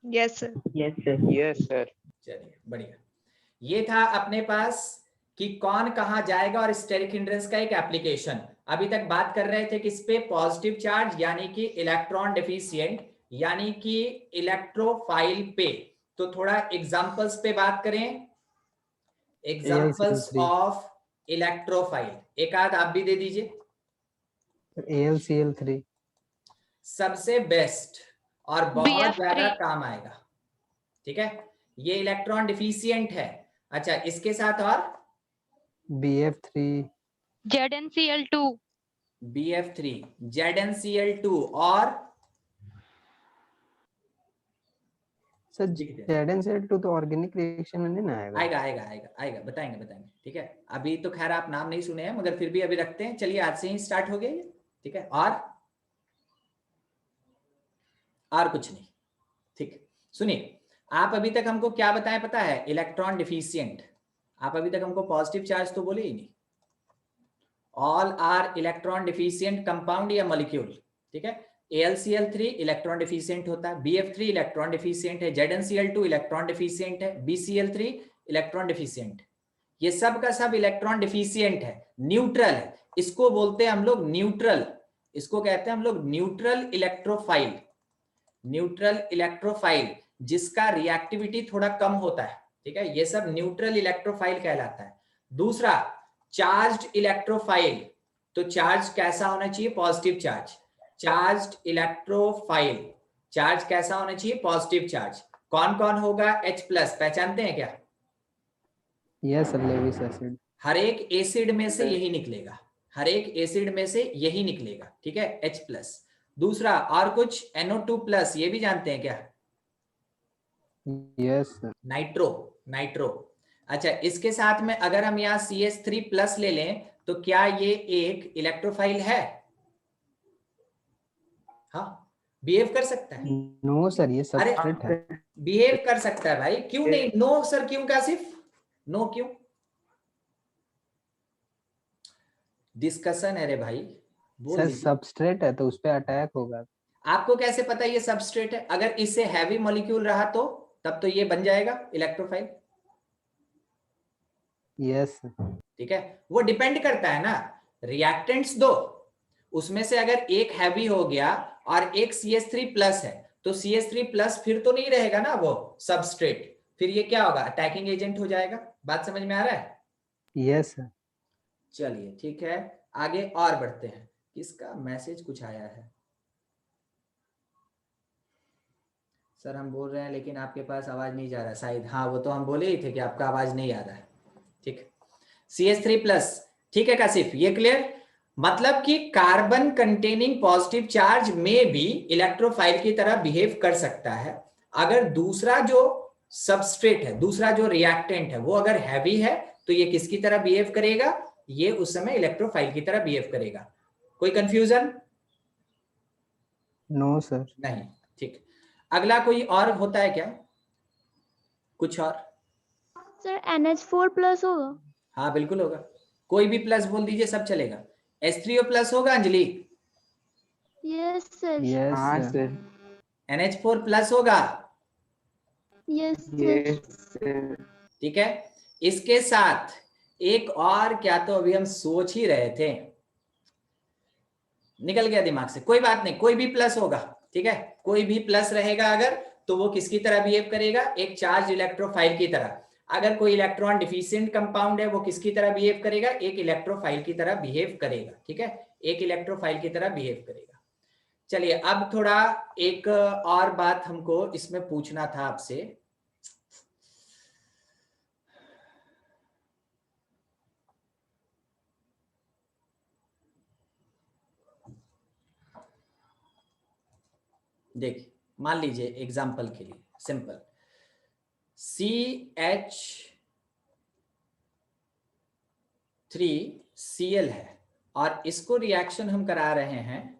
Yes, sir. Yes sir. Yes sir. चलिए बढ़िया। ये था अपने पास कि कौन कहां जाएगा और स्टेरिक हिंड्रेंस का एक एप्लीकेशन। अभी तक बात कर रहे थे किस पे, पॉजिटिव चार्ज यानी कि इलेक्ट्रॉन डेफिशिएंट यानी कि इलेक्ट्रोफाइल पे। तो थोड़ा एग्जांपल्स पे बात करें, एग्जांपल्स ऑफ इलेक्ट्रोफाइल। एक आध आप भी दे दीजिए। AlCl3 सबसे बेस्ट और बहुत BF3 ज्यादा काम आएगा, ठीक है, ये इलेक्ट्रॉन डिफिशिएंट है। अच्छा, इसके साथ और BF3 ZnCl2 BF3 ZnCl2 और सर ZnCl2 तो ऑर्गेनिक रिएक्शन में नहीं ना आएगा? आएगा बताएंगे, ठीक है। अभी तो खैर आप नाम नहीं सुने हैं, मगर फिर भी अभी रखते हैं। चलिए आज से ही स्टार्ट हो गया ये, ठीक है। और कुछ नहीं, ठीक। सुनिए, आप अभी तक हमको क्या बताएं पता है, इलेक्ट्रॉन डिफिशिएंट। आप अभी तक हमको पॉजिटिव चार्ज तो बोले ही नहीं। All are electron deficient compound या मॉलिक्यूल, ठीक है। AlCl3 इलेक्ट्रॉन डिफिशिएंट होता है, BF3 इलेक्ट्रॉन डिफिशिएंट है, ZnCl2 इलेक्ट्रॉन डिफिशिएंट है, BCl3 इलेक्ट्रॉन डिफिशिएंट। ये सब का सब इलेक्ट्रॉन डिफिशिएंट है, न्यूट्रल है। इसको बोलते हैं हम लोग न्यूट्रल, इसको कहते हैं हम लोग न्यूट्रल इलेक्ट्रोफाइल। न्यूट्रल इलेक्ट्रोफाइल जिसका रिएक्टिविटी थोड़ा कम होता है, ठीक है, ये सब न्यूट्रल इलेक्ट्रोफाइल कहलाता है। दूसरा चार्ज्ड इलेक्ट्रोफाइल, तो चार्ज कैसा होना चाहिए, positive charge. Charged electrophile charge कैसा होना चाहिए, पॉजिटिव चार्ज। कौन कौन होगा, H+, पहचानते हैं क्या? Yes sir, Lewis acid. हर एक एसिड में से यही निकलेगा, हर एक एसिड में से यही निकलेगा, ठीक है, H+। दूसरा और कुछ NO2+, ये भी जानते हैं क्या? Yes sir. नाइट्रो। अच्छा, इसके साथ में अगर हम यहाँ CH3+ ले लें तो क्या ये एक इलेक्ट्रोफाइल है? हाँ, बिहेव कर सकता है। नो सर, ये सबस्ट्रेट है। बिहेव कर सकता है भाई, क्यों नहीं? नो सर, क्यों कासिफ? नो क्यों? डिस्कशन है रे भाई, बोल सर सबस्ट्रेट है तो उस पे अटैक होगा। आपको कैसे पता ये सबस्ट्रेट है? अगर इससे हैवी मॉलिक्यूल रहा तो तब तो ये बन जाएगा इलेक्ट्रोफाइल। यस, ठीक है, वो डिपेंड करता है ना, रिएक्टेंट्स दो, उसमें से अगर एक हैवी हो गया और एक CH3+ है तो CH3 प्लस फिर तो नहीं रहेगा ना वो सबस्ट्रेट, फिर ये क्या होगा, अटैकिंग एजेंट हो जाएगा। बात समझ में आ रहा है? Yes sir. चलिए ठीक है, आगे और बढ़ते हैं। किसका मैसेज कुछ आया है? सर हम बोल रहे हैं लेकिन आपके पास आवाज नहीं जा रहा शायद। हाँ वो तो हम बोले ही थे कि आपका आवाज नहीं आ रहा है। ठीक, CH3 प्लस, ठीक है काशिफ, ये क्लियर? मतलब कि कार्बन कंटेनिंग पॉजिटिव चार्ज में भी इलेक्ट्रोफाइल की तरह बिहेव कर सकता है। अगर दूसरा जो सबस्ट्रेट है, दूसरा जो रिएक्टेंट है वो अगर हैवी है तो ये किसकी तरह बिहेव करेगा, ये उस समय इलेक्ट्रोफाइल की तरह बिहेव करेगा। कोई कंफ्यूजन? No sir. नहीं, ठीक। अगला कोई और होता है क्या, कुछ और? सर NH4 प्लस होगा? हाँ बिल्कुल होगा, कोई भी प्लस बोल दीजिए सब चलेगा। H3O प्लस होगा अंजलि? Yes sir. यस हाँ सर। सर। NH4 प्लस होगा? Yes sir. Yes sir. ठीक है, इसके साथ एक और, क्या तो अभी हम सोच ही रहे थे, निकल गया दिमाग से, कोई बात नहीं, कोई भी प्लस होगा। ठीक है, कोई भी प्लस रहेगा अगर, तो वो किसकी तरह बिहेव करेगा, एक चार्ज इलेक्ट्रोफाइल की तरह। अगर कोई इलेक्ट्रॉन डिफिशिएंट कंपाउंड है वो किसकी तरह बिहेव करेगा, एक इलेक्ट्रोफाइल की तरह बिहेव करेगा। ठीक है, एक इलेक्ट्रोफाइल की तरह बिहेव करेगा। चलिए अब थोड़ा एक और बात हमको इसमें पूछना था आपसे। देखिए मान लीजिए एग्जाम्पल के लिए सिंपल, CH3Cl है और इसको रिएक्शन हम करा रहे हैं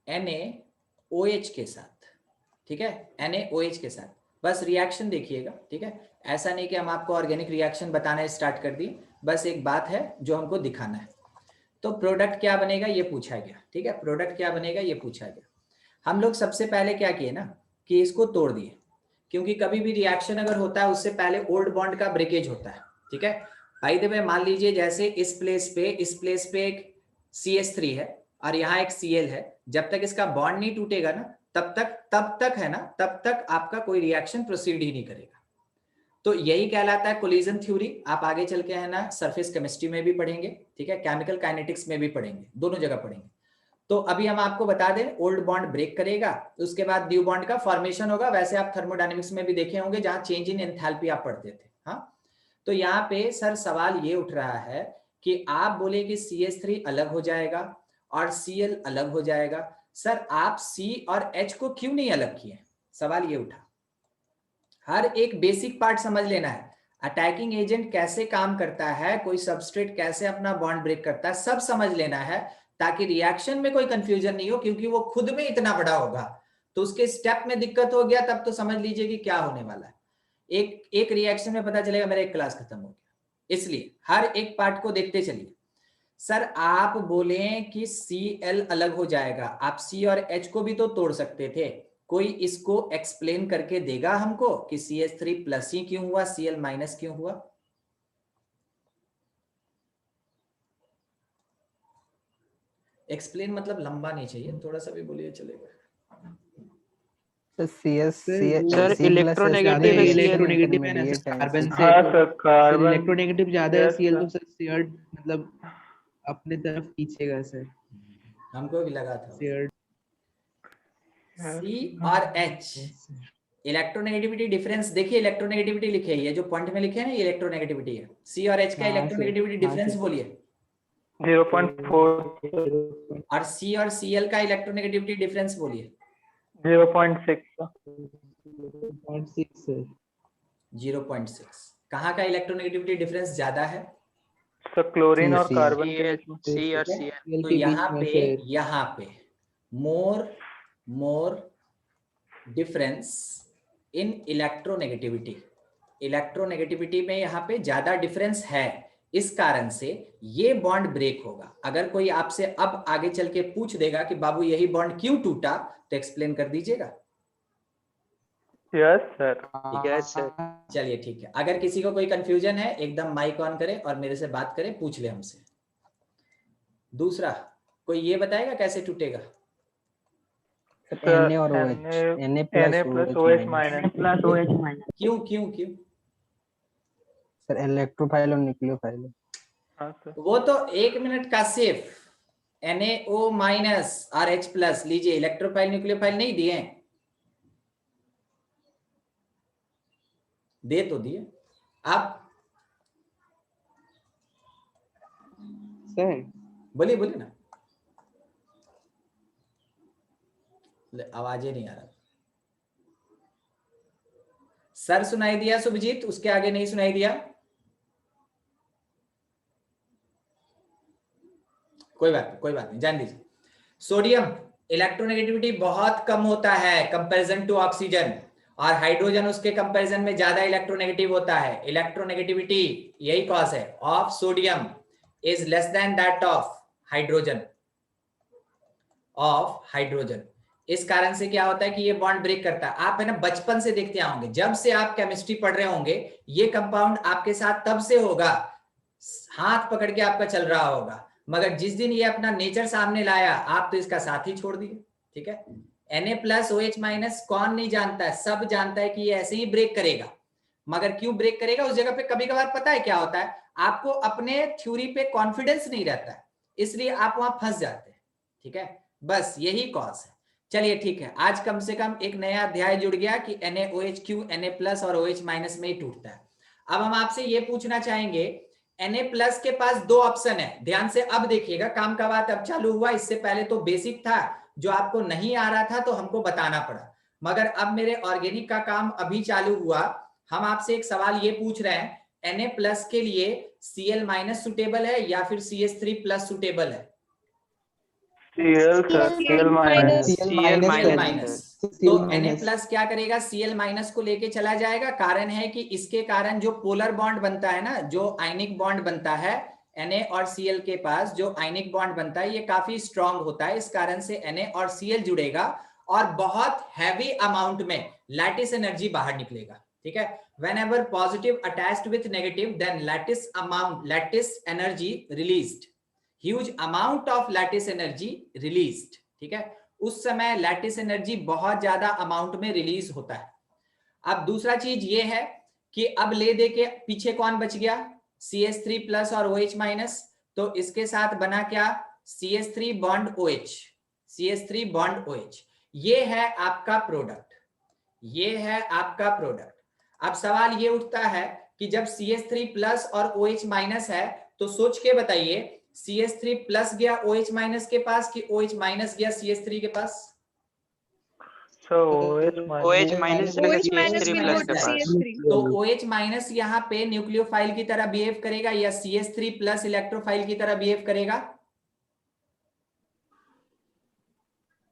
NaOH के साथ। ठीक है, NaOH के साथ, बस रिएक्शन देखिएगा। ठीक है, ऐसा नहीं कि हम आपको ऑर्गेनिक रिएक्शन बताना स्टार्ट कर दी, बस एक बात है जो हमको दिखाना है। तो प्रोडक्ट क्या बनेगा ये पूछा गया। ठीक है, प्रोडक्ट क्या बनेगा ये पूछा गया। हम लोग सबसे पहले क्या किए ना कि इसको तोड़ दिए, क्योंकि कभी भी रिएक्शन अगर होता है उससे पहले ओल्ड बॉन्ड का ब्रेकेज होता है। ठीक है, बाय द वे मान लीजिए जैसे इस प्लेस पे एक CH3 है और यहाँ एक Cl है, जब तक इसका बॉन्ड नहीं टूटेगा ना तब तक आपका कोई रिएक्शन प्रोसीड ही नहीं करेगा। तो यही कहलाता है कोलिजन थ्योरी। आप आगे चल के है ना सरफेस केमिस्ट्री में भी पढ़ेंगे, ठीक है, केमिकल काइनेटिक्स में भी पढ़ेंगे, दोनों जगह पढ़ेंगे। तो अभी हम आपको बता दें, ओल्ड बॉन्ड ब्रेक करेगा, उसके बाद न्यू बॉन्ड का फॉर्मेशन होगा। वैसे आप थर्मोडायनेमिक्स में भी देखे होंगे जहां चेंज इन एंथैल्पी आप पढ़ते थे। हाँ, तो यहाँ पे सर सवाल ये उठ रहा है कि आप बोले कि CH3 अलग हो जाएगा और Cl अलग हो जाएगा, सर आप C और H को क्यों नहीं अलग किए? सवाल ये उठा। हर एक बेसिक पार्ट समझ लेना है, अटैकिंग एजेंट कैसे काम करता है, कोई सबस्ट्रेट कैसे अपना बॉन्ड ब्रेक करता है, सब समझ लेना है ताकि रिएक्शन में कोई कंफ्यूजन नहीं हो, क्योंकि वो खुद में इतना बड़ा होगा तो उसके स्टेप में दिक्कत हो गया तब तो समझ लीजिए कि क्या होने वाला है। एक रिएक्शन में पता चलेगा मेरा एक क्लास खत्म हो गया। इसलिए हर एक पार्ट को देखते चलिए। सर आप बोले कि Cl अलग हो जाएगा, आप C और H को भी तो तोड़ सकते थे, कोई इसको एक्सप्लेन करके देगा हमको कि CH3 प्लस ही क्यों हुआ, Cl माइनस क्यों हुआ? एक्सप्लेन मतलब लंबा नहीं चाहिए, थोड़ा सा भी बोलिए चलेगा। सर इलेक्ट्रोनेगेटिव है, इलेक्ट्रोनेगेटिव है ना सर कार्बन से। हाँ सर, सर कार्बन इलेक्ट्रोनेगेटिव ज्यादा है Yes, Cl sir. तो सर शेयर्ड मतलब अपने तरफ खींचेगा सर, हमको भी लगा था। शेयर्ड। C और H इलेक्ट्रोनेगेटिविटी डिफरेंस देखिए, इलेक्ट्रोनेगेटिविटी लिखे है, ये जो पॉइंट में लिखे है ना ये इलेक्ट्रोनेगेटिविटी है। C और H का हाँ, इलेक्ट्रोनेगेटिविटी हाँ, डिफरेंस सर। बोलिए, 0.4, और C और Cl का इलेक्ट्रोनेगेटिविटी डिफरेंस बोलिए। 0.6 0.6 सर। 0.6। कहाँ का इलेक्ट्रोनेगेटिविटी डिफरेंस ज्यादा है? सर क्लोरीन और Cl. कार्बन के बीच में। ठीक है? Cl तो के बीच में यहाँ पे more difference in electronegativity, electronegativity में यहाँ पे ज्यादा डिफरेंस है, इस कारण से ये बॉन्ड ब्रेक होगा। अगर कोई आपसे अब आगे चल के पूछ देगा कि बाबू यही बॉन्ड क्यों टूटा, तो एक्सप्लेन कर दीजिएगा। Yes sir. Yes sir. चलिए ठीक है, अगर किसी को कोई कंफ्यूजन है एकदम माइक ऑन करे और मेरे से बात करे, पूछ ले हमसे। दूसरा कोई ये बताएगा कैसे टूटेगा? Na और OH, Na plus OH minus, plus OH minus. क्यों क्यों क्यों? सर इलेक्ट्रोफाइल और न्यूक्लियोफाइल। हाँ सर। वो तो 1 मिनट का सिर्फ NaO माइनस और H प्लस लीजिए, इलेक्ट्रोफाइल न्यूक्लियोफाइल नहीं दिए, दे तो दिए। आप सर बोलिए बोलिए ना, आवाज ही नहीं आ रहा। सर सुनाई दिया सुभजीत, उसके आगे नहीं सुनाई दिया? कोई बात नहीं, जान दीजिए। सोडियम इलेक्ट्रोनेगेटिविटी बहुत कम होता है कंपैरिजन टू ऑक्सीजन, और हाइड्रोजन उसके कंपैरिजन में ज्यादा इलेक्ट्रोनेगेटिव होता है। इलेक्ट्रोनेगेटिविटी यही कॉज है of sodium is less than that of hydrogen, इस कारण से क्या होता है कि ये बॉन्ड ब्रेक करता है। आप है ना बचपन से देखते आओगे, जब से आप केमिस्ट्री पढ़ रहे होंगे, ये कंपाउंड आपके साथ तब से होगा, हाथ पकड़ के आपका चल रहा होगा, मगर जिस दिन ये अपना नेचर सामने लाया, आप तो इसका साथ ही छोड़ दिए। ठीक है, Na प्लस OH माइनस कौन नहीं जानता है? सब जानता है कि ये ऐसे ही ब्रेक करेगा, मगर क्यों ब्रेक करेगा उस जगह पे कभी कभार पता है क्या होता है, आपको अपने थ्योरी पे कॉन्फिडेंस नहीं रहता है, इसलिए आप वहां फंस जाते हैं। ठीक है, बस यही कॉज है। चलिए ठीक है, आज कम से कम एक नया अध्याय जुड़ गया कि NaOH क्यों Na प्लस और OH माइनस में ही टूटता है। अब हम आपसे ये पूछना चाहेंगे, Na प्लस के पास दो ऑप्शन है, ध्यान से अब देखिएगा, काम का बात अब चालू हुआ, इससे पहले तो बेसिक था जो आपको नहीं आ रहा था तो हमको बताना पड़ा, मगर अब मेरे ऑर्गेनिक का काम अभी चालू हुआ। हम आपसे एक सवाल ये पूछ रहे हैं, Na प्लस के लिए Cl माइनस सुटेबल है या फिर CH3 प्लस सुटेबल है? Cl sir, Cl minus. Cl minus. तो Na प्लस क्या करेगा, Cl माइनस को लेके चला जाएगा। कारण है कि इसके कारण जो पोलर बॉन्ड बनता है ना, जो आयनिक बॉन्ड बनता है Na और Cl के पास, जो आयनिक बॉन्ड बनता है ये काफी स्ट्रांग होता है, इस कारण से Na और Cl जुड़ेगा और बहुत हैवी अमाउंट में लैटिस एनर्जी बाहर निकलेगा। ठीक है, whenever positive attached with negative then lattice energy released, huge amount of lattice energy released। ठीक है, उस समय लैटिस एनर्जी बहुत ज्यादा अमाउंट में रिलीज होता है। अब दूसरा चीज ये है कि अब ले दे के पीछे कौन बच गया, CH3 प्लस और OH माइनस, तो इसके साथ बना क्या, CH3 bond OH, CH3 bond OH, ये है आपका प्रोडक्ट, ये है आपका प्रोडक्ट। अब सवाल ये उठता है कि जब CH3 प्लस और OH माइनस है तो सोच के बताइए, CH3 प्लस गया OH माइनस के पास कि OH माइनस गया CH3 के पास? OH माइनस चलेगा CH3 प्लस के पास। तो OH माइनस यहाँ पे न्यूक्लियोफाइल की तरह बिहेव करेगा या CH3 प्लस इलेक्ट्रोफाइल की तरह बिहेव करेगा?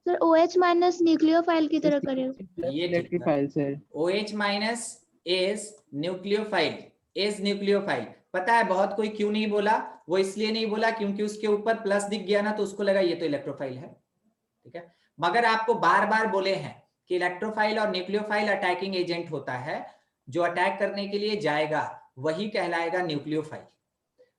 सर OH माइनस न्यूक्लियोफाइल की तरह करेगा। ये electrophile sir. OH minus is nucleophile. पता है बहुत कोई क्यों नहीं बोला? वो इसलिए नहीं बोला क्योंकि उसके ऊपर प्लस दिख गया ना, तो उसको लगा ये तो इलेक्ट्रोफाइल है। ठीक है, मगर आपको बार बार बोले हैं कि इलेक्ट्रोफाइल और न्यूक्लियोफाइल अटैकिंग एजेंट होता है, जो अटैक करने के लिए जाएगा वही कहलाएगा न्यूक्लियोफाइल,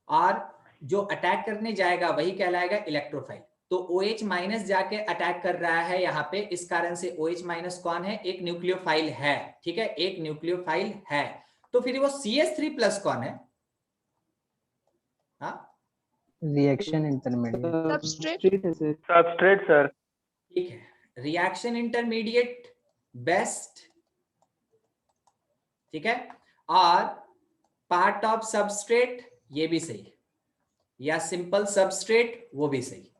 और जो अटैक करने जाएगा वही कहलाएगा इलेक्ट्रोफाइल। तो OH माइनस जाके अटैक कर रहा है यहाँ पे, इस कारण से OH माइनस कौन है, एक न्यूक्लियोफाइल है। ठीक है, एक न्यूक्लियोफाइल है। तो फिर वो CH3 प्लस कौन है? रिएक्शन इंटरमीडिएट, सबस्ट्रेट है सर। Substrate sir. ठीक है, रिएक्शन इंटरमीडिएट बेस्ट। ठीक है, और पार्ट ऑफ सबस्ट्रेट ये भी सही, या सिंपल सबस्ट्रेट वो भी सही।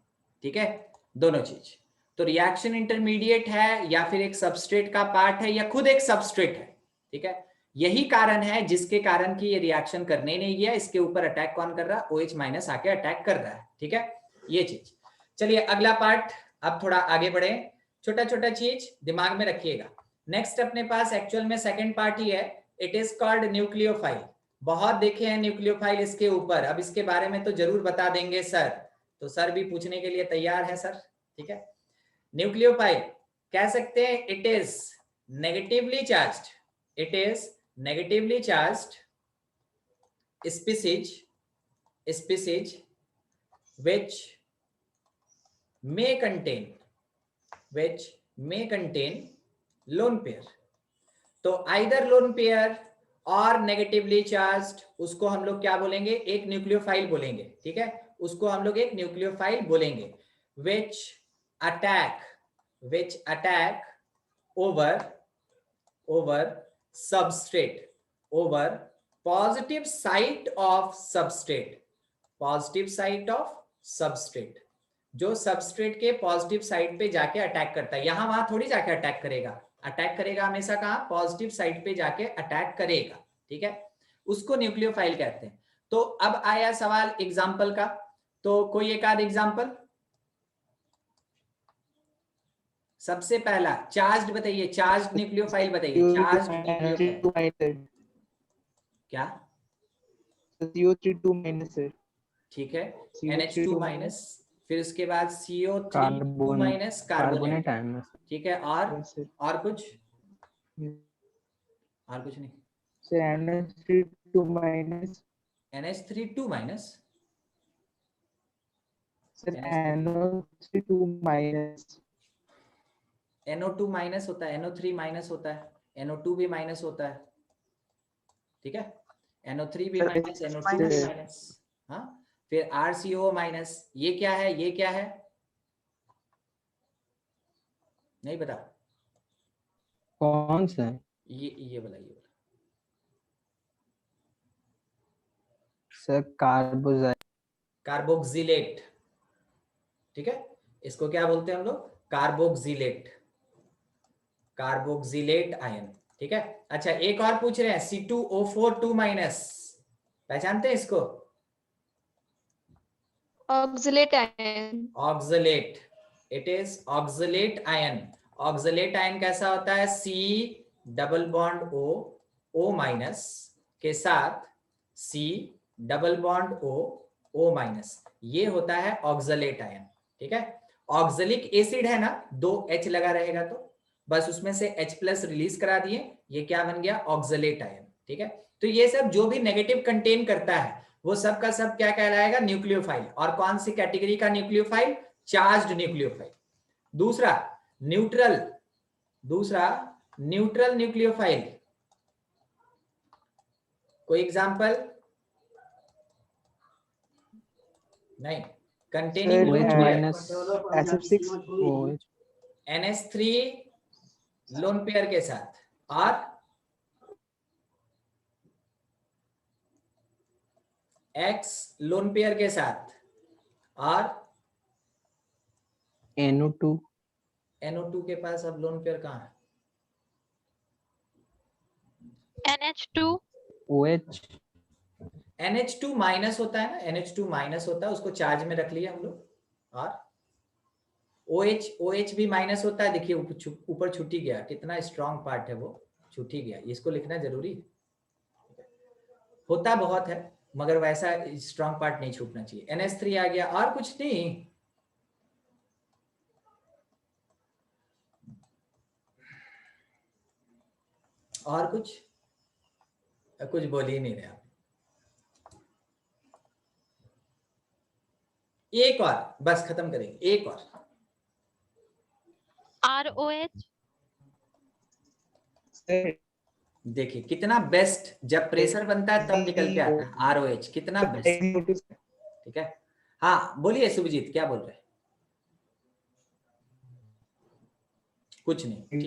ठीक है, दोनों चीज। तो रिएक्शन इंटरमीडिएट है या फिर एक सबस्ट्रेट का पार्ट है या खुद एक सबस्ट्रेट है। ठीक है, यही कारण है जिसके कारण कि ये रिएक्शन करने नहीं गया, इसके ऊपर अटैक कौन कर रहा है, OH माइनस आके अटैक कर रहा है। ठीक है, ये चीज। चलिए अगला पार्ट, अब थोड़ा आगे बढ़े, छोटा छोटा चीज दिमाग में रखिएगा। नेक्स्ट अपने पास एक्चुअल में सेकंड पार्ट ही है, इट इज कॉल्ड न्यूक्लियोफाइल। बहुत देखे हैं न्यूक्लियोफाइल इसके ऊपर, अब इसके बारे में तो जरूर बता देंगे सर, तो सर भी पूछने के लिए तैयार है सर। ठीक है, न्यूक्लियोफाइल कह सकते हैं it is negatively charged, it is negatively charged species which may contain lone pair. तो either lone pair और नेगेटिवली चार्ज्ड, उसको हम लोग क्या बोलेंगे? एक न्यूक्लियोफाइल बोलेंगे, ठीक है, उसको हम लोग एक न्यूक्लियोफाइल बोलेंगे, which attack over substrate, over positive site of substrate, जो सबस्ट्रेट के पॉजिटिव साइड पे जाके अटैक करता है। यहां वहां थोड़ी जाके अटैक करेगा हमेशा कहां? पॉजिटिव साइड पे जाके अटैक करेगा, ठीक है, उसको न्यूक्लियोफाइल कहते हैं। तो अब आया सवाल एग्जाम्पल का, तो कोई एक आध एग्जाम्पल। सबसे पहला चार्ज्ड बताइए, चार्ज्ड न्यूक्लियोफाइल बताइए, चार्ज्ड न्यूक्लियोफाइल क्या? CO3 minus है। ठीक है, NH2 माइनस, फिर उसके बाद CO3 माइनस कार्बोनेट, ठीक है, और कुछ नहीं sir NH3 minus, NH3 minus, sir NO3 minus, NO2 minus होता है, NO3 माइनस होता है, NO2 भी माइनस होता है, ठीक है, NO3 भी माइनस, NO2 भी माइनस, हाँ, फिर RCO माइनस, ये क्या है? नहीं पता? कौन सा है? ये वाला सर कार्बोक्सिलेट, ठीक है, इसको क्या बोलते हैं हम लोग? कार्बोक्सिलेट आयन, ठीक है। अच्छा, एक और पूछ रहे हैं, C2O4 2 माइनस, पहचानते हैं इसको? Oxalate ion. Oxalate, it is oxalate ion. Oxalate ion कैसा होता है? C double bond O minus के साथ C double bond O minus, ये होता है ऑक्सलेट आयन, ठीक है। ऑक्सलिक एसिड है ना, 2 H लगा रहेगा, तो बस उसमें से H प्लस रिलीज करा दिए, ये क्या बन गया? ऑक्सलेट आयन, ठीक है। तो ये सब जो भी नेगेटिव कंटेन करता है वो सब का सब क्या कहलाएगा? न्यूक्लियोफाइल। और कौन सी कैटेगरी का न्यूक्लियोफाइल? Charged nucleophile. दूसरा न्यूट्रल न्यूक्लियोफाइल, कोई एग्जांपल? नहीं। कंटेनिंग NH3 लोन पेयर के साथ, और X लोन पेयर के साथ, और NO2 के पास अब लोन पेयर कहाँ है? NH2 माइनस होता है ना, NH2 माइनस होता है, उसको चार्ज में रख लिया हम लोग। और OH भी माइनस होता है, देखिए ऊपर छुट्टी गया, कितना स्ट्रॉन्ग पार्ट है वो, छुट्टी गया, इसको लिखना जरूरी होता बहुत है, मगर वैसा स्ट्रॉन्ग पार्ट नहीं छूटना चाहिए। NH3 आ गया, और कुछ नहीं। और कुछ बोल ही नहीं रहे आप। एक और बस खत्म करेंगे, एक और। ROH, देखिए कितना बेस्ट, जब प्रेशर बनता है तब निकल के आता है ROH, कितना बेस्ट, ठीक है। हाँ बोलिए सुभजीत, क्या बोल रहे हैं? कुछ नहीं, ठीक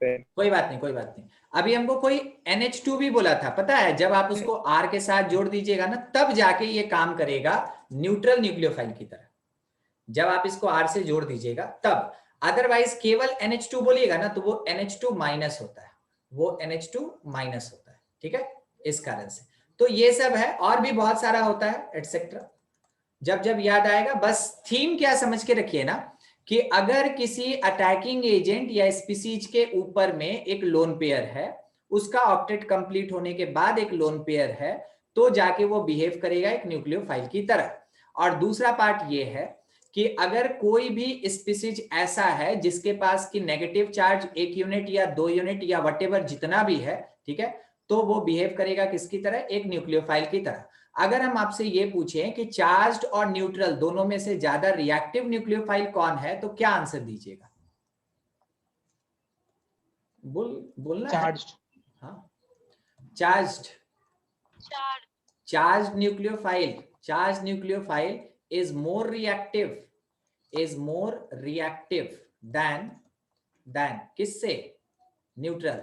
है, कोई बात नहीं। अभी हमको कोई NH2 भी बोला था, पता है, जब आप उसको R के साथ जोड़ दीजिएगा ना, तब जाके ये काम करेगा न्यूट्रल न्यूक्लियोफाइल की तरह, जब आप इसको R से जोड़ दीजिएगा तब। अदरवाइज केवल NH2 बोलिएगा ना, तो वो NH2 माइनस होता है, ठीक है, इस कारण से। तो ये सब है, और भी बहुत सारा होता है एटसेट्रा, जब याद आएगा। बस थीम क्या समझ के रखिए ना, कि अगर किसी अटैकिंग एजेंट या स्पीसीज के ऊपर में एक लोन पेयर है, उसका ऑक्टेट कंप्लीट होने के बाद एक लोन पेयर है, तो जाके वो बिहेव करेगा एक न्यूक्लियोफाइल की तरह। और दूसरा पार्ट ये है कि अगर कोई भी स्पीसीज ऐसा है जिसके पास की नेगेटिव चार्ज 1 यूनिट या 2 यूनिट या व्हाटएवर जितना भी है, ठीक है, तो वो बिहेव करेगा किसकी तरह? एक न्यूक्लियोफाइल की तरह। अगर हम आपसे ये पूछें कि चार्ज्ड और न्यूट्रल दोनों में से ज्यादा रिएक्टिव न्यूक्लियोफाइल कौन है, तो क्या आंसर दीजिएगा? बोलना है। हाँ, charged nucleophile is more reactive than किससे? Neutral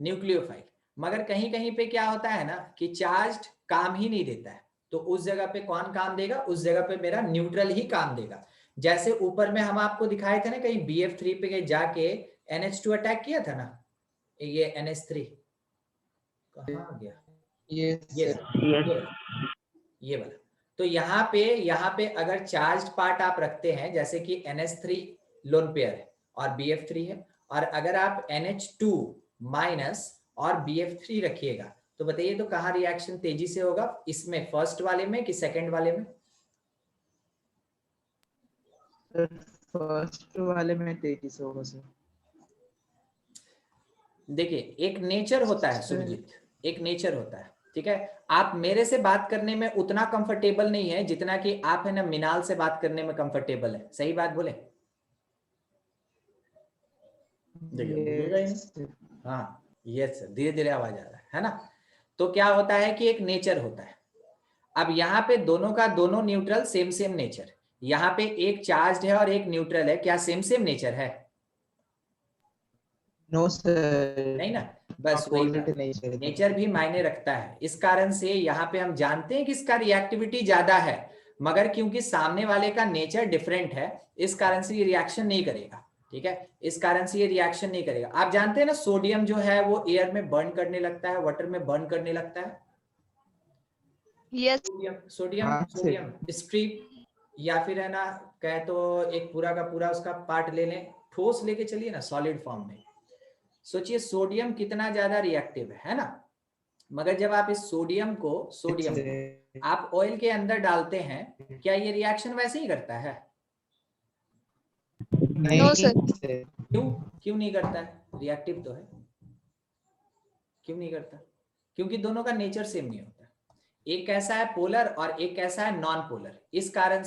nucleophile. मगर कहीं कहीं पे क्या होता है ना कि चार्ज्ड काम ही नहीं देता है, तो उस जगह पे कौन काम देगा? उस जगह पे मेरा न्यूट्रल ही काम देगा। जैसे ऊपर में हम आपको दिखाए थे ना, कहीं BF3 पे जाके NH2 अटैक किया था ना, ये NH3 कहाँ आ गया? ये वाला। तो यहाँ पे अगर चार्ज्ड पार्ट आप रखते हैं, जैसे कि NH3 लोन पेयर है और BF3 है, और अगर आप NH2 माइनस और BF3 रखिएगा, तो बताइए तो कहाँ रिएक्शन तेजी से होगा? इसमें फर्स्ट वाले में कि सेकंड वाले में? फर्स्ट वाले में तेजी से होगा सर। देखिए, एक नेचर होता है सुरजीत, एक नेचर होता है, ठीक है? आप मेरे से बात करने में उतना कंफर्टेबल नहीं है जितना कि आप है ना मिनाल से बात करने में कंफर्टेबल है। सही बात बोले? देखिए, हाँ यस सर, धीरे धीरे आवाज आ रहा है ना? तो क्या होता है कि एक नेचर होता है। अब यहाँ पे दोनों का दोनों न्यूट्रल सेम नेचर, यहाँ पे एक चार्ज्ड है और एक न्यूट्रल है, क्या सेम नेचर है? नो सर, नहीं ना, बस वही नेचर भी मायने रखता है। इस कारण से यहाँ पे हम जानते हैं कि इसका रिएक्टिविटी ज्यादा है, मगर क्योंकि सामने वाले का नेचर डिफरेंट है, इस कारण से ये रिएक्शन नहीं करेगा, ठीक है? इस कारण से ये रिएक्शन नहीं करेगा। आप जानते हैं ना, सोडियम जो है वो एयर में बर्न करने लगता है, वाटर में बर्न करने लगता है। Yes. सोडियम स्ट्रिप, या फिर है ना कहे तो एक पूरा का पूरा उसका पार्ट ले लें, ठोस लेके चलिए ना सॉलिड फॉर्म में, सोचिए सोडियम कितना ज्यादा रिएक्टिव है ना? मगर जब आप इस सोडियम को आप ऑयल के अंदर डालते हैं, क्या ये रिएक्शन वैसे ही करता है? No, sir. क्यों नहीं करता है? रिएक्टिव तो है, क्यों नहीं करता? क्योंकि दोनों का नेचर सेम नहीं होता। एक कैसा है पोलर और एक कैसा है नॉन पोलर। इस कारण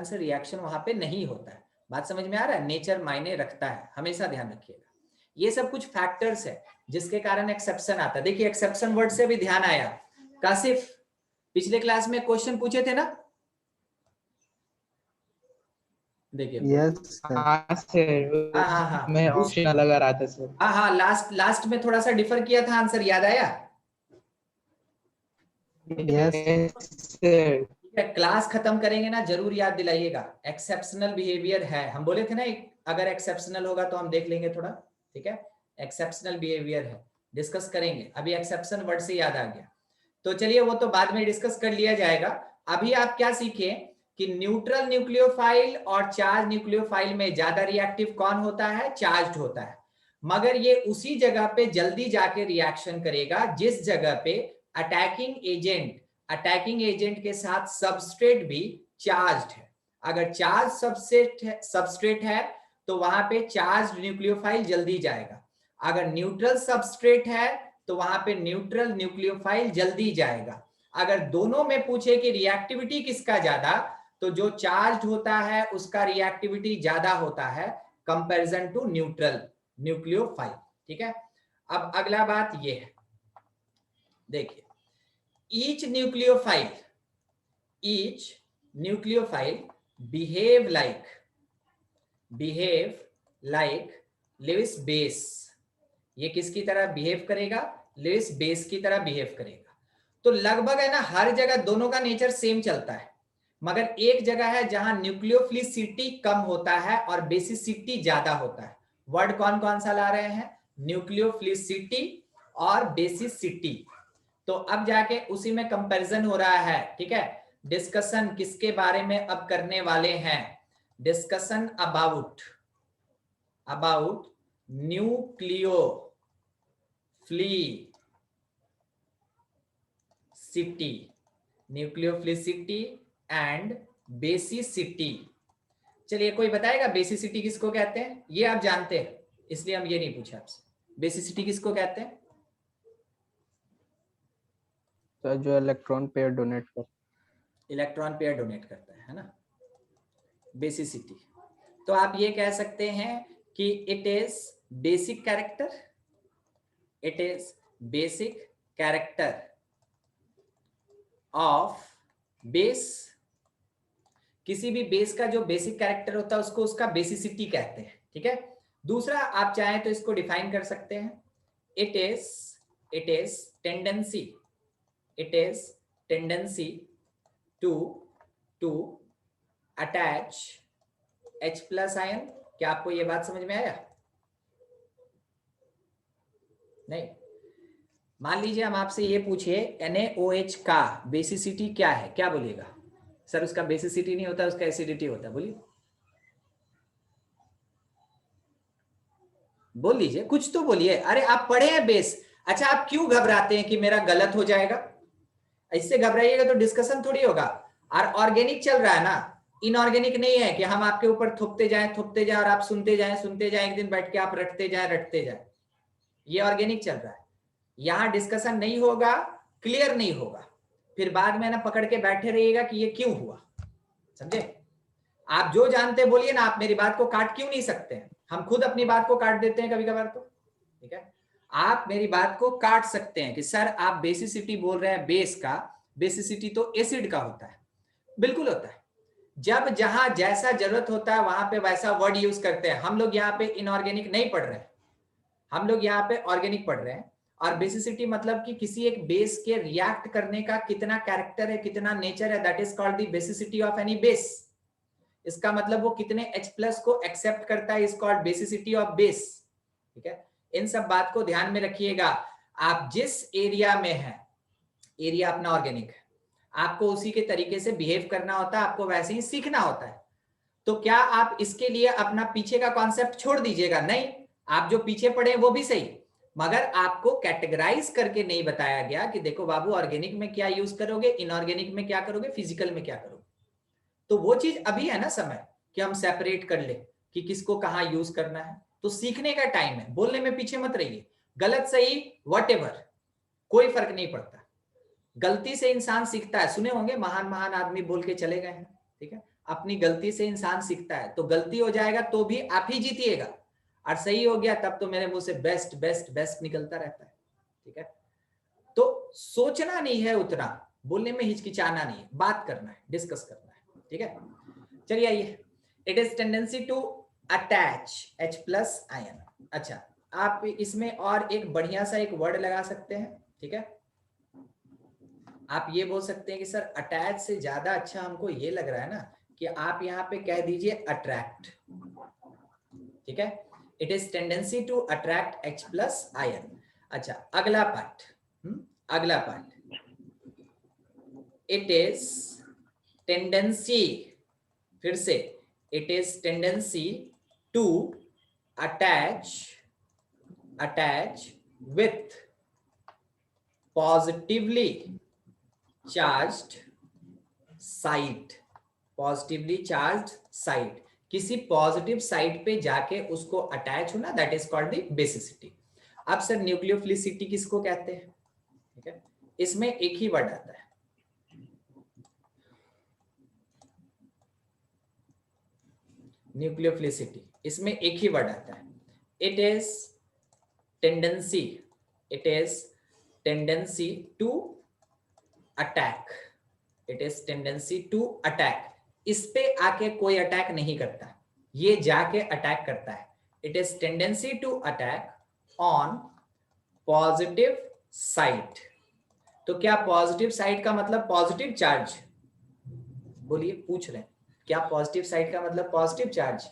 से रिएक्शन वहां पे नहीं होता है। बात समझ में आ रहा है? नेचर मायने रखता है, हमेशा ध्यान रखिएगा। ये सब कुछ फैक्टर्स है जिसके कारण एक्सेप्शन आता है। देखिए, एक्सेप्शन वर्ड से भी ध्यान आया। कासिफ, पिछले क्लास में क्वेश्चन पूछे थे ना? देखिए, यस हाँ, मैं ऑप्शन अलग आ रहा था सर। हाँ, लास्ट में थोड़ा सा डिफर किया था, आंसर याद आया? यस क्लास खत्म करेंगे ना, जरूर याद दिलाइएगा। एक्सेप्शनल बिहेवियर है, हम बोले थे ना, अगर एक्सेप्शनल होगा तो हम देख लेंगे थोड़ा, ठीक है? एक्सेप्शनल बिहेवियर है, डिस्कस करेंगे। अभी एक्सेप्शन वर्ड से याद आ गया, तो चलिए वो तो बाद में डिस्कस कर लिया जाएगा। अभी आप क्या सीखे कि न्यूट्रल न्यूक्लियोफाइल और चार्ज न्यूक्लियोफाइल में ज्यादा रिएक्टिव कौन होता है? चार्ज्ड होता है। मगर ये उसी जगह पे जल्दी जाके रिएक्शन करेगा जिस जगह पे अटैकिंग एजेंट के साथ सबस्ट्रेट भी चार्ज्ड है। अगर चार्ज सबस्ट्रेट है तो वहां पे चार्ज न्यूक्लियोफाइल जल्दी जाएगा। अगर न्यूट्रल सबस्ट्रेट है तो वहां पे न्यूट्रल न्यूक्लियोफाइल जल्दी जाएगा। अगर दोनों में पूछे कि रिएक्टिविटी किसका ज्यादा, तो जो चार्ज होता है उसका रिएक्टिविटी ज्यादा होता है कंपैरिजन टू न्यूट्रल न्यूक्लियोफाइल, ठीक है? अब अगला बात ये है, देखिए, each nucleophile behave like Lewis base। ये किसकी तरह बिहेव करेगा? लेविस बेस की तरह बिहेव करेगा। तो लगभग है ना हर जगह दोनों का नेचर सेम चलता है, मगर एक जगह है जहां न्यूक्लियोफिलिसिटी कम होता है और बेसिसिटी ज्यादा होता है। वर्ड कौन कौन सा ला रहे हैं? न्यूक्लियोफिलिसिटी और बेसिसिटी। तो अब जाके उसी में कंपैरिजन हो रहा है, ठीक है? डिस्कशन किसके बारे में अब करने वाले हैं? Discussion about nucleophilicity and basicity. चलिए, कोई बताएगा बेसिसिटी किसको कहते हैं? ये आप जानते हैं, इसलिए हम ये नहीं पूछे आपसे। बेसिसिटी किसको कहते हैं? तो जो इलेक्ट्रॉन पेयर डोनेट कर, इलेक्ट्रॉन पेयर डोनेट करता है ना, बेसिसिटी। तो आप ये कह सकते हैं कि it is basic character, it is basic character of base. किसी भी बेस का जो बेसिक कैरेक्टर होता है उसको उसका बेसिसिटी कहते हैं, ठीक है। दूसरा आप चाहें तो इसको डिफाइन कर सकते हैं, it is tendency, it is tendency to attach H plus ion. क्या आपको ये बात समझ में आया? नहीं। मान लीजिए हम आपसे ये पूछे NaOH का बेसिसिटी क्या है, क्या बोलिएगा? सर उसका बेसिसिटी नहीं होता, उसका एसिडिटी होता है। बोलिए, बोल लीजिए, कुछ तो बोलिए। अरे आप पढ़े हैं बेस। अच्छा, आप क्यों घबराते हैं कि मेरा गलत हो जाएगा? इससे घबराइएगा तो डिस्कशन थोड़ी होगा। और ऑर्गेनिक चल रहा है ना, इनऑर्गेनिक नहीं है कि हम आपके ऊपर थोपते जाएं और आप सुनते जाएं, एक दिन बैठ के आप रटते जाएं। ये ऑर्गेनिक चल रहा है। यहां डिस्कशन नहीं होगा, क्लियर नहीं होगा, फिर बाद में ना पकड़ के बैठे रहिएगा कि ये क्यों हुआ। समझे? आप जो जानते बोलिए ना, आप मेरी बात को काट क्यों नहीं सकते हैं? हम खुद अपनी बात को काट देते हैं कभी कभार, तो ठीक है। आप मेरी बात को काट सकते हैं कि सर आप बेसिसिटी बोल रहे हैं, बेस का बेसिसिटी तो एसिड का होता है। बिल्कुल होता है। जब जहां जैसा जरूरत होता है वहां पे वैसा वर्ड यूज करते हैं। हम लोग यहाँ पे इनऑर्गेनिक नहीं पढ़ रहे हैं, हम लोग यहाँ पे ऑर्गेनिक पढ़ रहे हैं। और बेसिसिटी मतलब कि किसी एक बेस के रिएक्ट करने का कितना कैरेक्टर है, कितना नेचर है, that is called the basicity of any base. इसका मतलब वो कितने H प्लस को एक्सेप्ट करता है, is called basicity of base. ठीक है, इन सब बात को ध्यान में रखिएगा। आप जिस एरिया में हैं, एरिया अपना ऑर्गेनिक है, आपको उसी के तरीके से बिहेव करना होता है, आपको वैसे ही सीखना होता है। तो क्या आप इसके लिए अपना पीछे का कॉन्सेप्ट छोड़ दीजिएगा? नहीं, आप जो पीछे पढ़े वो भी सही, मगर आपको कैटेगराइज करके नहीं बताया गया कि देखो बाबू ऑर्गेनिक में क्या यूज करोगे, इनऑर्गेनिक में क्या करोगे, फिजिकल में क्या करोगे। तो वो चीज अभी है ना समय कि हम सेपरेट कर ले कि किसको कहां यूज करना है। तो सीखने का टाइम है, बोलने में पीछे मत रहिए। गलत सही व्हाटएवर, कोई फर्क नहीं पड़ता। गलती से इंसान सीखता है। सुने होंगे महान महान आदमी बोल के चले गए हैं, ठीक है। अपनी गलती से इंसान सीखता है। तो गलती हो जाएगा तो भी आप ही जीतिएगा, और सही हो गया तब तो मेरे मुंह से बेस्ट बेस्ट बेस्ट निकलता रहता है, ठीक है। तो सोचना नहीं है उतना, बोलने में हिचकिचाना नहीं है, बात करना है, डिस्कस करना है, ठीक है। चलिए आइए, it is tendency to attach H plus ion. अच्छा, आप इसमें और एक बढ़िया सा एक वर्ड लगा सकते हैं, ठीक है। आप ये बोल सकते हैं कि सर अटैच से ज्यादा अच्छा हमको ये लग रहा है ना कि आप यहाँ पे कह दीजिए अट्रैक्ट, ठीक है। It is tendency to attract H plus ion. अच्छा, अगला पार्ट, अगला पार्ट, इट इज टेंडेंसी, फिर से it is tendency to attach with positively charged side, positively charged side, किसी पॉजिटिव साइड पे जाके उसको अटैच होना, that is called the basicity. अब सर न्यूक्लियोफिलिसिटी किसको कहते हैं? ठीक है, इसमें एक ही वर्ड आता है, न्यूक्लियोफिलिसिटी, इसमें एक ही वर्ड आता है। It is tendency, it is tendency to attack, it is tendency to attack. इस पे आके कोई अटैक नहीं करता, ये जाके अटैक करता है। It is tendency to attack on positive side. तो क्या पॉजिटिव साइड का मतलब पॉजिटिव चार्ज? बोलिए, पूछ रहे हैं, क्या पॉजिटिव साइड का मतलब पॉजिटिव चार्ज?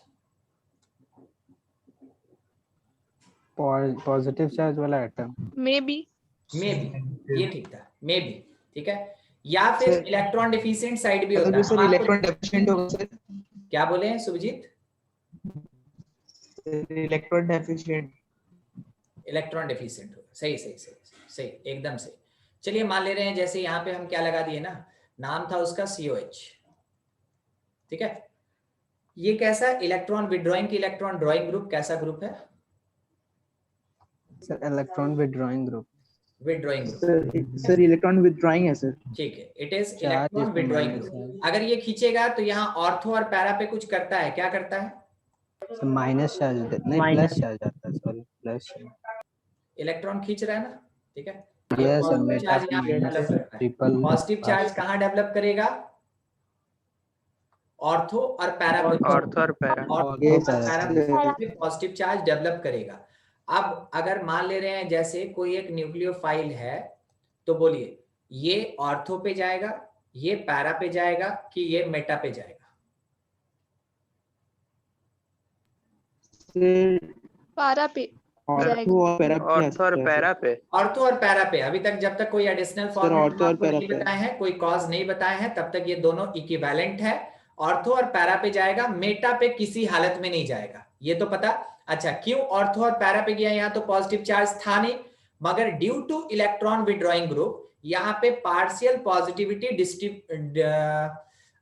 पॉजिटिव चार्ज वाला एटम, मे बी, ये ठीक था, मे बी, ठीक है। या फिर इलेक्ट्रॉन डिफिशिएंट साइड भी होता है। सर इलेक्ट्रॉन डेफिशिएंट होगा सर, क्या बोले हैं Subhajit? Electron deficient, electron deficient होगा, सही सही सही सही, एकदम सही। चलिए मान ले रहे हैं, जैसे यहाँ पे हम क्या लगा दिए ना, नाम था उसका COH, ठीक है। ये कैसा इलेक्ट्रॉन विड्रॉइंग की इलेक्ट्रॉन ड्रॉइंग ग्रुप, कैसा ग्रुप है? Sir electron withdrawing group. Withdrawing group. Sir electron withdrawing है सर। ठीक है, it is Charge electron is withdrawing minus group. अगर ये खींचेगा तो यहाँ ऑर्थो और पैरा पे कुछ करता है, क्या करता है? माइनस चार्ज नहीं प्लस चार्ज आता है, सॉरी प्लस। इलेक्ट्रॉन खींच रहा है ना, ठीक है। Yes sir, positive Meta charge पे यहाँ पे माइनस डेवलप करता है। ट्रिपल। पॉजिटिव चार्ज कहाँ डेवलप करेगा? ऑर्थो और पैरा ऑर्थो और पैरा। ऑर्थो और पैरा पे पॉजिटिव चार्ज डेवलप करेगा। अब अगर मान ले रहे हैं जैसे कोई एक न्यूक्लियोफाइल है, तो बोलिए ये ऑर्थो पे जाएगा, ये पैरा पे जाएगा कि ये मेटा पे जाएगा? पारा पे जाएगा। ऑर्थो और पैरा पे। ऑर्थो और पैरा पे। अभी तक जब तक कोई एडिशनल फॉर्मूला आपको नहीं बताए हैं, कोई कॉज नहीं बताए हैं, तब तक ये दोनों इक्विवेलेंट है। ऑर्थो और पैरा पे जाएगा, मेटा पे किसी हालत में नहीं जाएगा, ये तो पता। अच्छा, क्यों ऑर्थो और पैरा पे गया? यहाँ तो पॉजिटिव चार्ज था नहीं, मगर due two electron withdrawing group यहाँ पे पार्शियल पॉजिटिविटी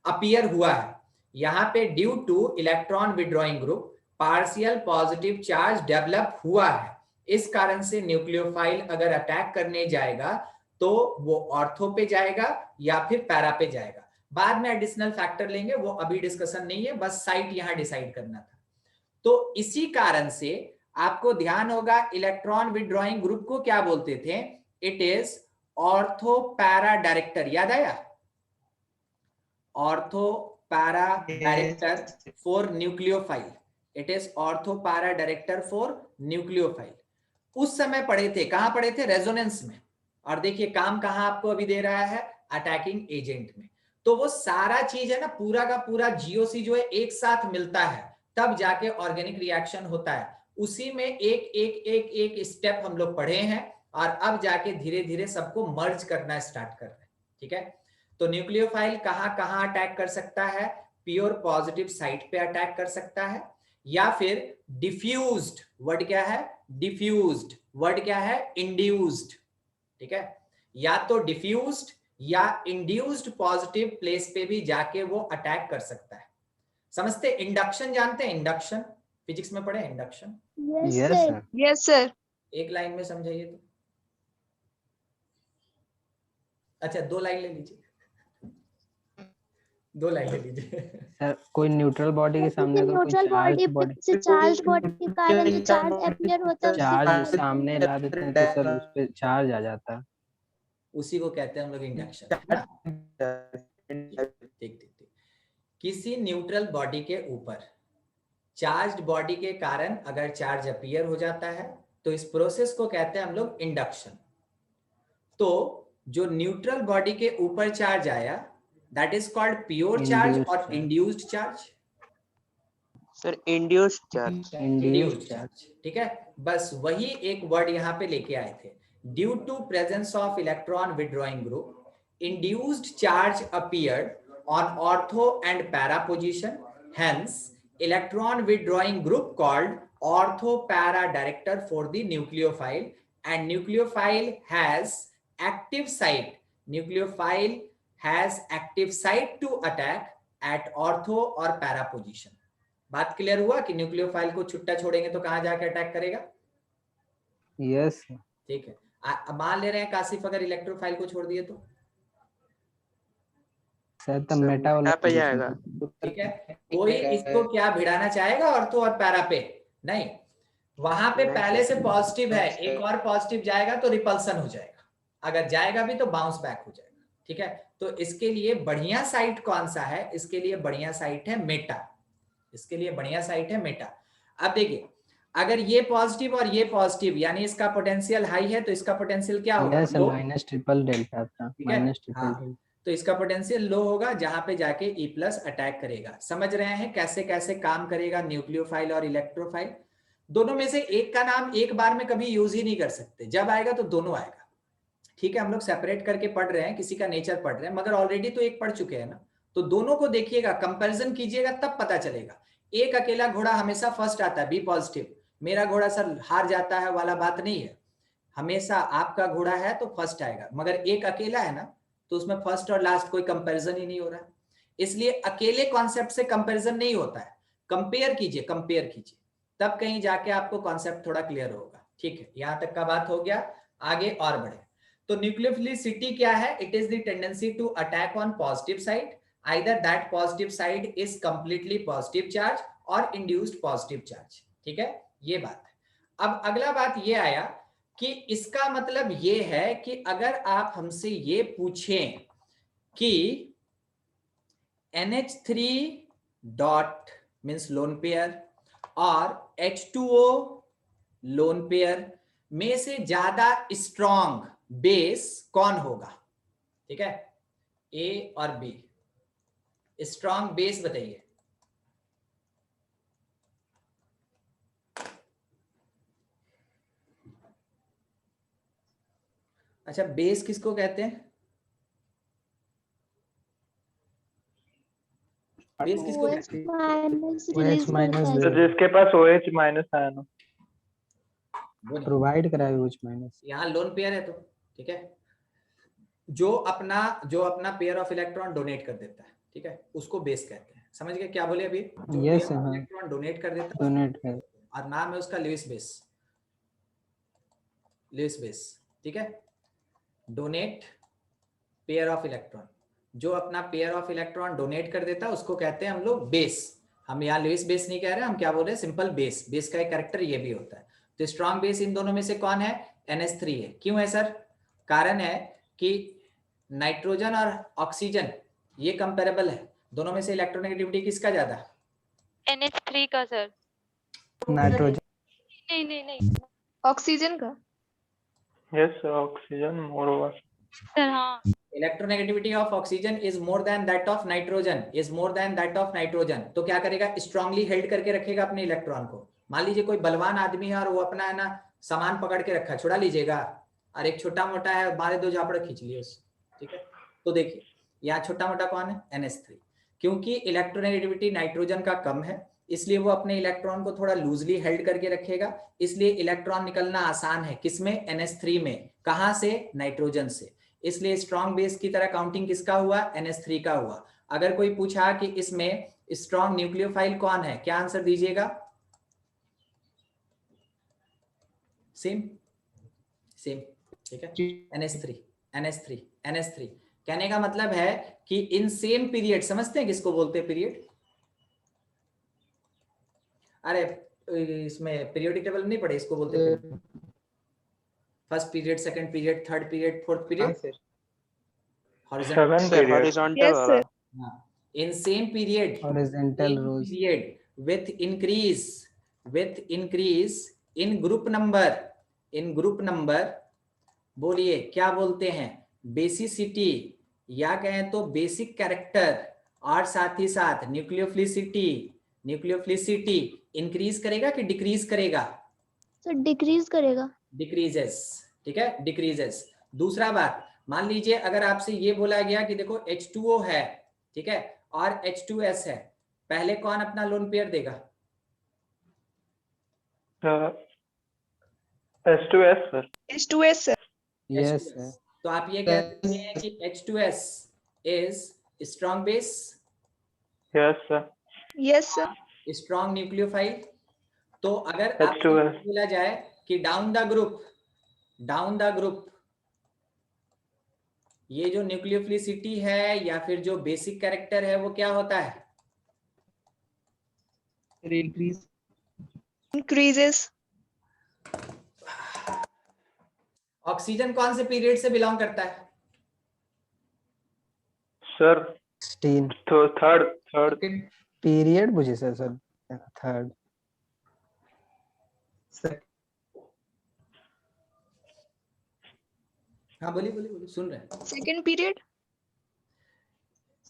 अपीयर हुआ है। यहाँ पे due two electron withdrawing group partial positive charge develop हुआ है। इस कारण से न्यूक्लियोफाइल अगर अटैक करने जाएगा तो वो ऑर्थो पे जाएगा या फिर पैरा पे जाएगा। बाद में एडिशनल फैक्टर लेंगे, वो अभी डिस्कशन नहीं है, बस साइट यहां डिसाइड करना था। तो इसी कारण से आपको ध्यान होगा इलेक्ट्रॉन विड्रॉइंग ग्रुप को क्या बोलते थे? It is ortho para director. याद आया? Ortho para director for nucleophile. It is ortho para director for nucleophile. उस समय पढ़े थे, कहां पढ़े थे? रेजोनेंस में। और देखिए काम कहां आपको अभी दे रहा है? अटैकिंग एजेंट में। तो वो सारा चीज है ना, पूरा का पूरा जीओसी जो है एक साथ मिलता है, तब जाके ऑर्गेनिक रिएक्शन होता है। उसी में एक एक एक एक स्टेप हम लोग पढ़े हैं और अब जाके धीरे धीरे सबको मर्ज करना स्टार्ट कर रहे हैं। ठीक है, तो न्यूक्लियोफाइल कहां कहां अटैक कर सकता है? प्योर पॉजिटिव साइट पे अटैक कर सकता है, या फिर डिफ्यूज्ड, वर्ड क्या है? डिफ्यूज्ड। वर्ड क्या है? इंड्यूस्ड। ठीक है, या तो डिफ्यूज्ड या इंड्यूस्ड पॉजिटिव प्लेस पे भी जाके वो अटैक कर सकता है। समझते? इंडक्शन जानते हैं? इंडक्शन फिजिक्स में पढ़े induction? Yes sir. Yes sir. एक लाइन में समझाइए तो। अच्छा, दो लाइन ले लीजिए, दो लाइन ले लीजिए। सर कोई न्यूट्रल बॉडी के सामने अगर कोई न्यूट्रल बॉडी से चार्ज बॉडी के कारण जो चार्ज अपीयर होता है चार्ज सामने ला देते हैं तो सर उस पे चार्ज आ जाता है, उसी को कहते हैं हम लोग इंडक्शन। ठीक ठीक ठीक। किसी न्यूट्रल बॉडी के ऊपर चार्ज्ड बॉडी के कारण अगर चार्ज अपीयर हो जाता है तो इस प्रोसेस को कहते हैं हम लोग इंडक्शन। तो जो न्यूट्रल बॉडी के ऊपर चार्ज आया, that is called pure charge और induced charge. Sir induced charge. Induced charge. ठीक है, बस वही एक वर्ड यहाँ पे लेके आए थे। Due to presence of electron withdrawing group, induced charge appeared on ortho and para position, hence electron withdrawing group called ortho para director for the nucleophile, and nucleophile has active site. Nucleophile has active site to attack at ortho or para position. बात clear हुआ कि nucleophile को छुट्टा छोड़ेंगे तो कहां जाके attack करेगा? यस ठीक है, मान ले रहे हैं कासिफ अगर इलेक्ट्रोफाइल को छोड़ दिए तो सर तब मेटा वाला पे जाएगा। ठीक है, कोई इसको क्या भिड़ाना चाहेगा ऑर्थो और पैरा पे? नहीं, वहां पे पहले से पॉजिटिव है, एक और पॉजिटिव जाएगा तो रिपल्सन हो जाएगा, अगर जाएगा भी तो बाउंस बैक हो जाएगा। ठीक है, तो इसके लिए बढ़िया साइट कौन सा है? इसके लिए बढ़िया साइट है मेटा। इसके लिए बढ़िया साइट है मेटा। अब देखिए, अगर ये पॉजिटिव और ये पॉजिटिव, यानी इसका पोटेंशियल हाई है तो इसका पोटेंशियल क्या होगा? माइनस ट्रिपल डेल्टा था, माइनस ट्रिपल डेल्टा, तो इसका पोटेंशियल लो होगा, जहां पे जाके E प्लस अटैक करेगा। समझ रहे हैं कैसे कैसे काम करेगा न्यूक्लियोफाइल और इलेक्ट्रोफाइल? दोनों में से एक का नाम एक बार में कभी यूज ही नहीं कर सकते, जब आएगा तो दोनों आएगा। ठीक है, हम लोग सेपरेट करके पढ़ रहे हैं, किसी का नेचर पढ़ रहे हैं, मगर ऑलरेडी तो एक पढ़ चुके हैं ना, तो दोनों को देखिएगा, कंपेरिजन कीजिएगा, तब पता चलेगा। एक अकेला घोड़ा हमेशा फर्स्ट आता है, बी पॉजिटिव, मेरा घोड़ा सर हार जाता है वाला बात नहीं है। हमेशा आपका घोड़ा है तो फर्स्ट आएगा, मगर एक अकेला है ना, तो उसमें फर्स्ट और लास्ट कोई कंपैरिजन ही नहीं हो रहा है। इसलिए अकेले कॉन्सेप्ट से कंपैरिजन नहीं होता है, कंपेयर कीजिए, कंपेयर कीजिए, तब कहीं जाके आपको कॉन्सेप्ट थोड़ा क्लियर होगा। ठीक है, यहां तक का बात हो गया, आगे और बढ़े। तो न्यूक्लियोफिलिसिटी क्या है? It is the tendency to attack on positive side, either that positive side is completely positive charge और इंड्यूस्ड पॉजिटिव चार्ज। ठीक है, ये बात है। अब अगला बात ये आया कि इसका मतलब ये है कि अगर आप हमसे ये पूछें कि NH3 dot means lone pair और H2O लोन पेयर में से ज्यादा स्ट्रॉन्ग बेस कौन होगा? ठीक है, ए और बी, स्ट्रॉन्ग बेस बताइए। अच्छा, बेस किसको कहते हैं? बेस किसको OH कहते हैं? माइनस OH रिलीज minus करता है। तो जिसके पास OH माइनस आयन हो। वो नहीं, प्रोवाइड कराए OH माइनस। यहाँ लोन पेयर है तो ठीक है, जो अपना पेयर ऑफ इलेक्ट्रॉन डोनेट कर देता है, ठीक है, उसको बेस कहते हैं। समझ गए क्या बोले अभी? जो Yes, पेयर ऑफ हाँ। इलेक्ट्रॉन डोनेट कर देता है डोनेट है। और नाम है उसका लुईस बेस। लुईस बेस, ठीक है, डोनेट पेयर ऑफ इलेक्ट्रॉन, जो अपना पेयर ऑफ इलेक्ट्रॉन डोनेट कर देता है उसको कहते हैं हम लोग बेस। हम यहाँ लुईस बेस नहीं कह रहे, हम क्या बोल रहे हैं? Simple base. बेस का एक कैरेक्टर ये भी होता है। तो स्ट्रॉन्ग बेस इन दोनों में से कौन है? NH3 है। क्यों है सर? कारण है कि नाइट्रोजन और ऑक्सीजन ये कंपेरेबल है, दोनों में से इलेक्ट्रोनेगेटिविटी किसका ज्यादा? NH3 का सर। नाइट्रोजन। नहीं नहीं नहीं ऑक्सीजन का। Yes, oxygen more over. Sir हाँ। Electronegativity of oxygen is more than that of nitrogen, is more than that of nitrogen. तो क्या करेगा? स्ट्रांगली हेल्ड करके रखेगा अपने इलेक्ट्रॉन को। मान लीजिए कोई बलवान आदमी है और वो अपना है ना सामान पकड़ के रखा, छुड़ा लीजिएगा, और एक छोटा मोटा है मारे दो झापड़ खींच लिए उससे, ठीक है। तो देखिए यहाँ छोटा मोटा कौन है? NH3। क्योंकि इलेक्ट्रोनेगेटिविटी नाइट्रोजन का कम है, इसलिए वो अपने इलेक्ट्रॉन को थोड़ा लूजली हेल्ड करके रखेगा, इसलिए इलेक्ट्रॉन निकलना आसान है। किसमें? NH3 में। कहां से? नाइट्रोजन से। इसलिए स्ट्रॉन्ग बेस की तरह काउंटिंग किसका हुआ? NH3 का हुआ। अगर कोई पूछा कि इसमें स्ट्रॉन्ग न्यूक्लियोफाइल कौन है, क्या आंसर दीजिएगा? सेम सेम, ठीक है, NH3 NH3 NH3। कहने का मतलब है कि इन सेम पीरियड, समझते हैं किसको बोलते हैं पीरियड? अरे इसमें पीरियोडिक टेबल नहीं पढ़े, इसको बोलते हैं first period, second period, third period, fourth period, horizontal Yes, sir. in same period, Horizontal same rows. period with increase in group number, बोलिए क्या बोलते हैं? बेसिसिटी, या कहें तो बेसिक कैरेक्टर, और साथ ही साथ न्यूक्लियोफिलिसिटी इंक्रीज करेगा कि डिक्रीज करेगा? सर डिक्रीज करेगा। डिक्रीजेस, ठीक है, डिक्रीजेस। दूसरा बात, मान लीजिए अगर आपसे ये बोला गया कि देखो H2O है, ठीक है, और H2S है, पहले कौन अपना लोन पेयर देगा? H2S sir. H2S sir. Yes, H2S। sir. तो आप ये कहते हैं कि H2S is strong base, yes sir. Yes sir. strong nucleophile। तो अगर H2S। आपसे बोला जाए कि डाउन द ग्रुप, ये जो न्यूक्लियोफिलिसिटी है या फिर जो बेसिक कैरेक्टर है वो क्या होता है? Increases. ऑक्सीजन कौन से पीरियड से बिलोंग करता है? सर 16 तो थर्ड पीरियड बुझे सर थर्ड। हाँ बोलिए सुन रहे हैं। Second period.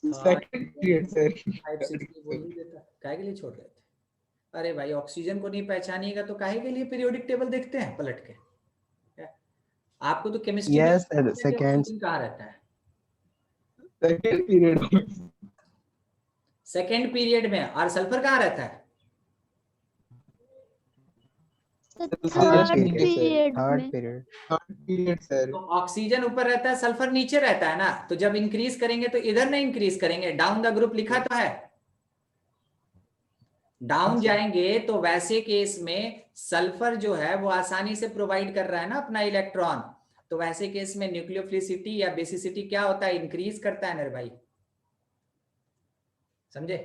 Second period sir. 5 6 बोल ही देता, काहे के लिए छोड़ रहे थे? अरे भाई ऑक्सीजन को नहीं पहचानिएगा तो काहे के लिए पीरियोडिक टेबल देखते हैं पलट के? आपको तो केमिस्ट्री Yes, sir, second कहाँ रहता है? सेकंड पीरियड सेकंड पीरियड में। और सल्फर कहाँ रहता है? थर्ड पीरियड थर्ड में। Period sir. तो ऑक्सीजन ऊपर रहता है, सल्फर नीचे रहता है ना, तो जब इंक्रीज करेंगे तो इधर नहीं इंक्रीज करेंगे, डाउन द ग्रुप लिखा तो है। डाउन जाएंगे तो वैसे केस में सल्फर जो है वो आसानी से प्रोवाइड कर रहा है ना अपना इलेक्ट्रॉन, तो वैसे केस में न्यूक्लियोफिलिसिटी या बेसिसिटी क्या होता है, इंक्रीज करता है मेरे भाई, समझे?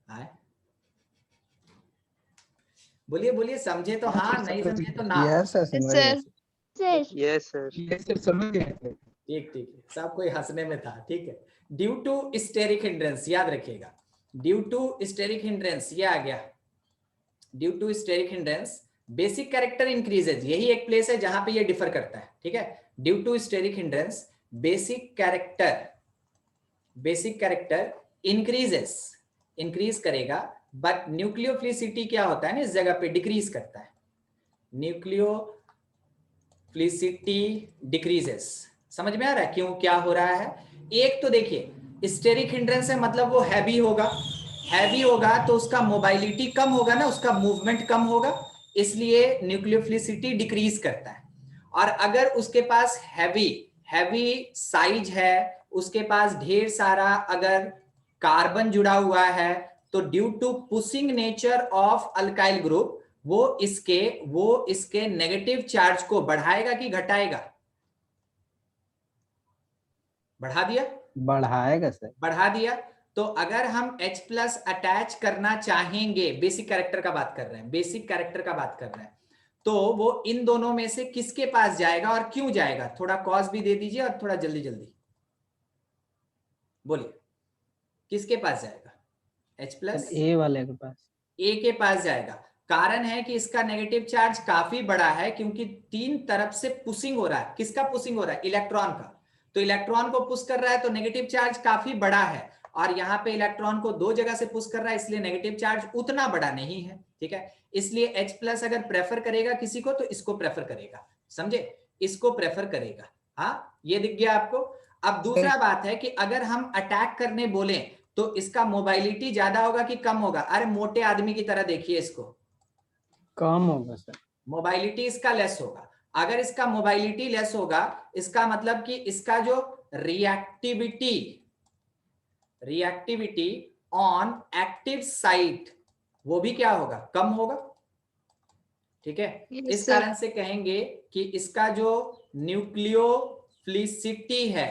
आए बोलिए बोलिए, समझे तो हाँ, नहीं समझे तो ना। यस सर, समझ गए sir. Sir. Sir Yes, sir. Yes sir, समझ गए सर। ठीक ठीक है, सब कोई हंसने में था, ठीक है। ड्यू टू स्टेरिक हिंड्रेंस, याद रखिएगा, ड्यू टू स्टेरिक हिंड्रेंस, ये आ गया। Due to steric hindrance basic character increases, यही एक प्लेस है जहां पे ये डिफर करता है, ठीक है। Due to steric hindrance basic character increases, increase करेगा, बट न्यूक्लियोफिलिसिटी क्या होता है ना इस जगह पे, डिक्रीज करता है। न्यूक्लियोफिलिसिटी डिक्रीजेस, समझ में आ रहा है क्यों, क्या हो रहा है? एक तो देखिए स्टेरिक हिंड्रेंस है, मतलब वो हैवी होगा, हैवी होगा तो उसका मोबाइलिटी कम होगा ना, उसका मूवमेंट कम होगा, इसलिए न्यूक्लियोफिलिसिटी डिक्रीज करता है। और अगर उसके पास हैवी साइज है, उसके पास ढेर सारा अगर कार्बन जुड़ा हुआ है, तो due to pushing nature of alkyl group वो इसके नेगेटिव चार्ज को बढ़ाएगा कि घटाएगा? बढ़ा दिया, बढ़ाएगा सर। बढ़ा दिया। तो अगर हम H+ अटैच करना चाहेंगे, बेसिक कैरेक्टर का बात कर रहे हैं, बेसिक कैरेक्टर का बात कर रहे हैं, तो वो इन दोनों में से किसके पास जाएगा और क्यों जाएगा? थोड़ा कॉज भी दे दीजिए और थोड़ा जल्दी जल्दी बोलिए, किसके पास जाएगा? H+? ए वाले के पास। ए के पास जाएगा। कारण है कि इसका नेगेटिव चार्ज काफी बड़ा है, क्योंकि तीन तरफ से पुशिंग हो रहा है। किसका पुशिंग हो रहा है? इलेक्ट्रॉन का। तो इलेक्ट्रॉन को पुश कर रहा है तो नेगेटिव चार्ज काफी बड़ा है, और यहाँ पे इलेक्ट्रॉन को दो जगह से पुश कर रहा है, इसलिए नेगेटिव चार्ज उतना बड़ा नहीं है, ठीक है। इसलिए H+ अगर प्रेफर करेगा किसी को तो इसको प्रेफर करेगा, समझे, इसको प्रेफर करेगा। हाँ, ये दिख गया आपको। अब दूसरा बात है कि अगर हम अटैक करने बोले तो इसका मोबाइलिटी ज्यादा होगा कि कम होगा? अरे मोटे आदमी की तरह देखिए इसको, कम होगा सर। मोबाइलिटी इसका लेस होगा। अगर इसका मोबाइलिटी लेस होगा, इसका मतलब कि इसका जो रिएक्टिविटी ऑन एक्टिव साइट वो भी क्या होगा? कम होगा, ठीक है। Yes, इस sir. कारण से कहेंगे कि इसका जो न्यूक्लियोफिलिसिटी है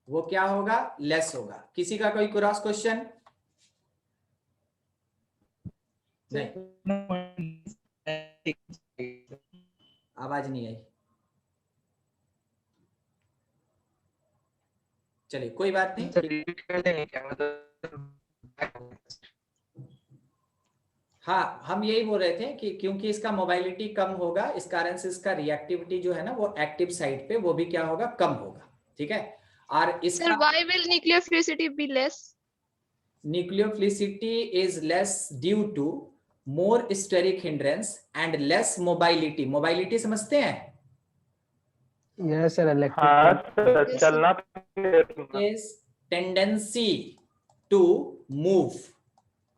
वो क्या होगा? लेस होगा। किसी का कोई क्रॉस क्वेश्चन? नहीं, आवाज नहीं आई। चलिए कोई बात नहीं, हाँ हम यही बोल रहे थे कि क्योंकि इसका मोबाइलिटी कम होगा, इस कारण से इसका रिएक्टिविटी जो है ना वो एक्टिव साइट पे वो भी क्या होगा? कम होगा, ठीक है। और Sir, इसका why will nucleophilicity be less? Nucleophilicity is less due to more steric hindrance and less mobility. Mobility समझते हैं? यस सर, हाँ इलेक्ट्रिक सर, चलना इज टेंडेंसी टू मूव,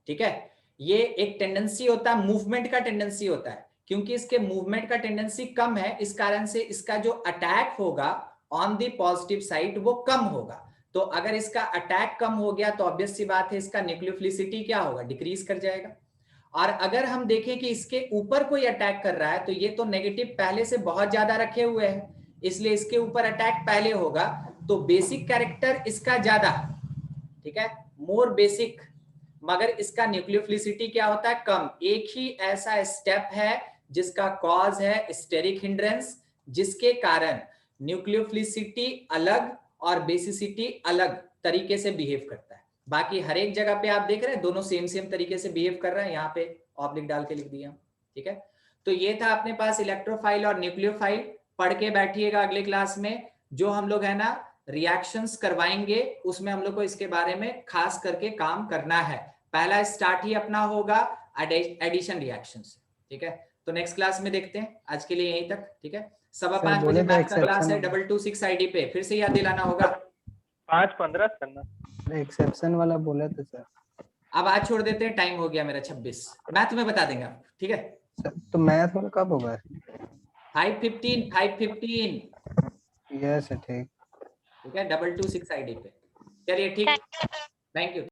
ठीक है। ये एक टेंडेंसी होता है, मूवमेंट का टेंडेंसी होता है। क्योंकि इसके मूवमेंट का टेंडेंसी कम है, इस कारण से इसका जो अटैक होगा ऑन द पॉजिटिव साइड वो कम होगा। तो अगर इसका अटैक कम हो गया तो ऑब्वियस सी बात है इसका न्यूक्लियोफिलिसिटी क्या होगा? डिक्रीज कर जाएगा। और अगर हम देखें कि इसके ऊपर कोई अटैक कर रहा है तो ये तो नेगेटिव पहले से बहुत ज्यादा रखे हुए हैं, इसलिए इसके ऊपर अटैक पहले होगा, तो बेसिक कैरेक्टर इसका ज्यादा, ठीक है, मोर बेसिक, मगर इसका न्यूक्लियोफिलिसिटी क्या होता है? कम। एक ही ऐसा स्टेप है जिसका कॉज है स्टेरिक हिंड्रेंस, जिसके कारण न्यूक्लियोफिलिसिटी अलग और बेसिसिटी अलग तरीके से बिहेव करता है। बाकी हर एक जगह पे आप देख रहे हैं दोनों सेम तरीके से बिहेव कर रहे हैं। यहाँ पे ऑब्लिक डाल के लिख दिया, ठीक है। तो ये था अपने पास इलेक्ट्रोफाइल और न्यूक्लियोफाइल। पढ़ के बैठिएगा अगले क्लास में, जो हम लोग है ना रिएक्शंस करवाएंगे उसमें हम लोग को इसके बारे में खास करके काम करना है। पहला स्टार्ट ही अपना होगा एडिशन रिएक्शन से, ठीक है। तो नेक्स्ट क्लास में देखते हैं, आज के लिए यहीं तक, ठीक है। 5:15 बजे मैथ का क्लास है 226 आईडी पे, फिर से याद दिलाना होगा। 5:15 करना। एक्सेप्शन वाला बोले थे सर। अब आज छोड़ देते हैं, टाइम हो गया मेरा 26। मैथ में बता देंगे आप, ठीक है। सर तो मैथ वाला कब होगा? 5:15 यस ठीक। ठीक है, 226 आईडी पे। चलिए ठीक, थैंक यू।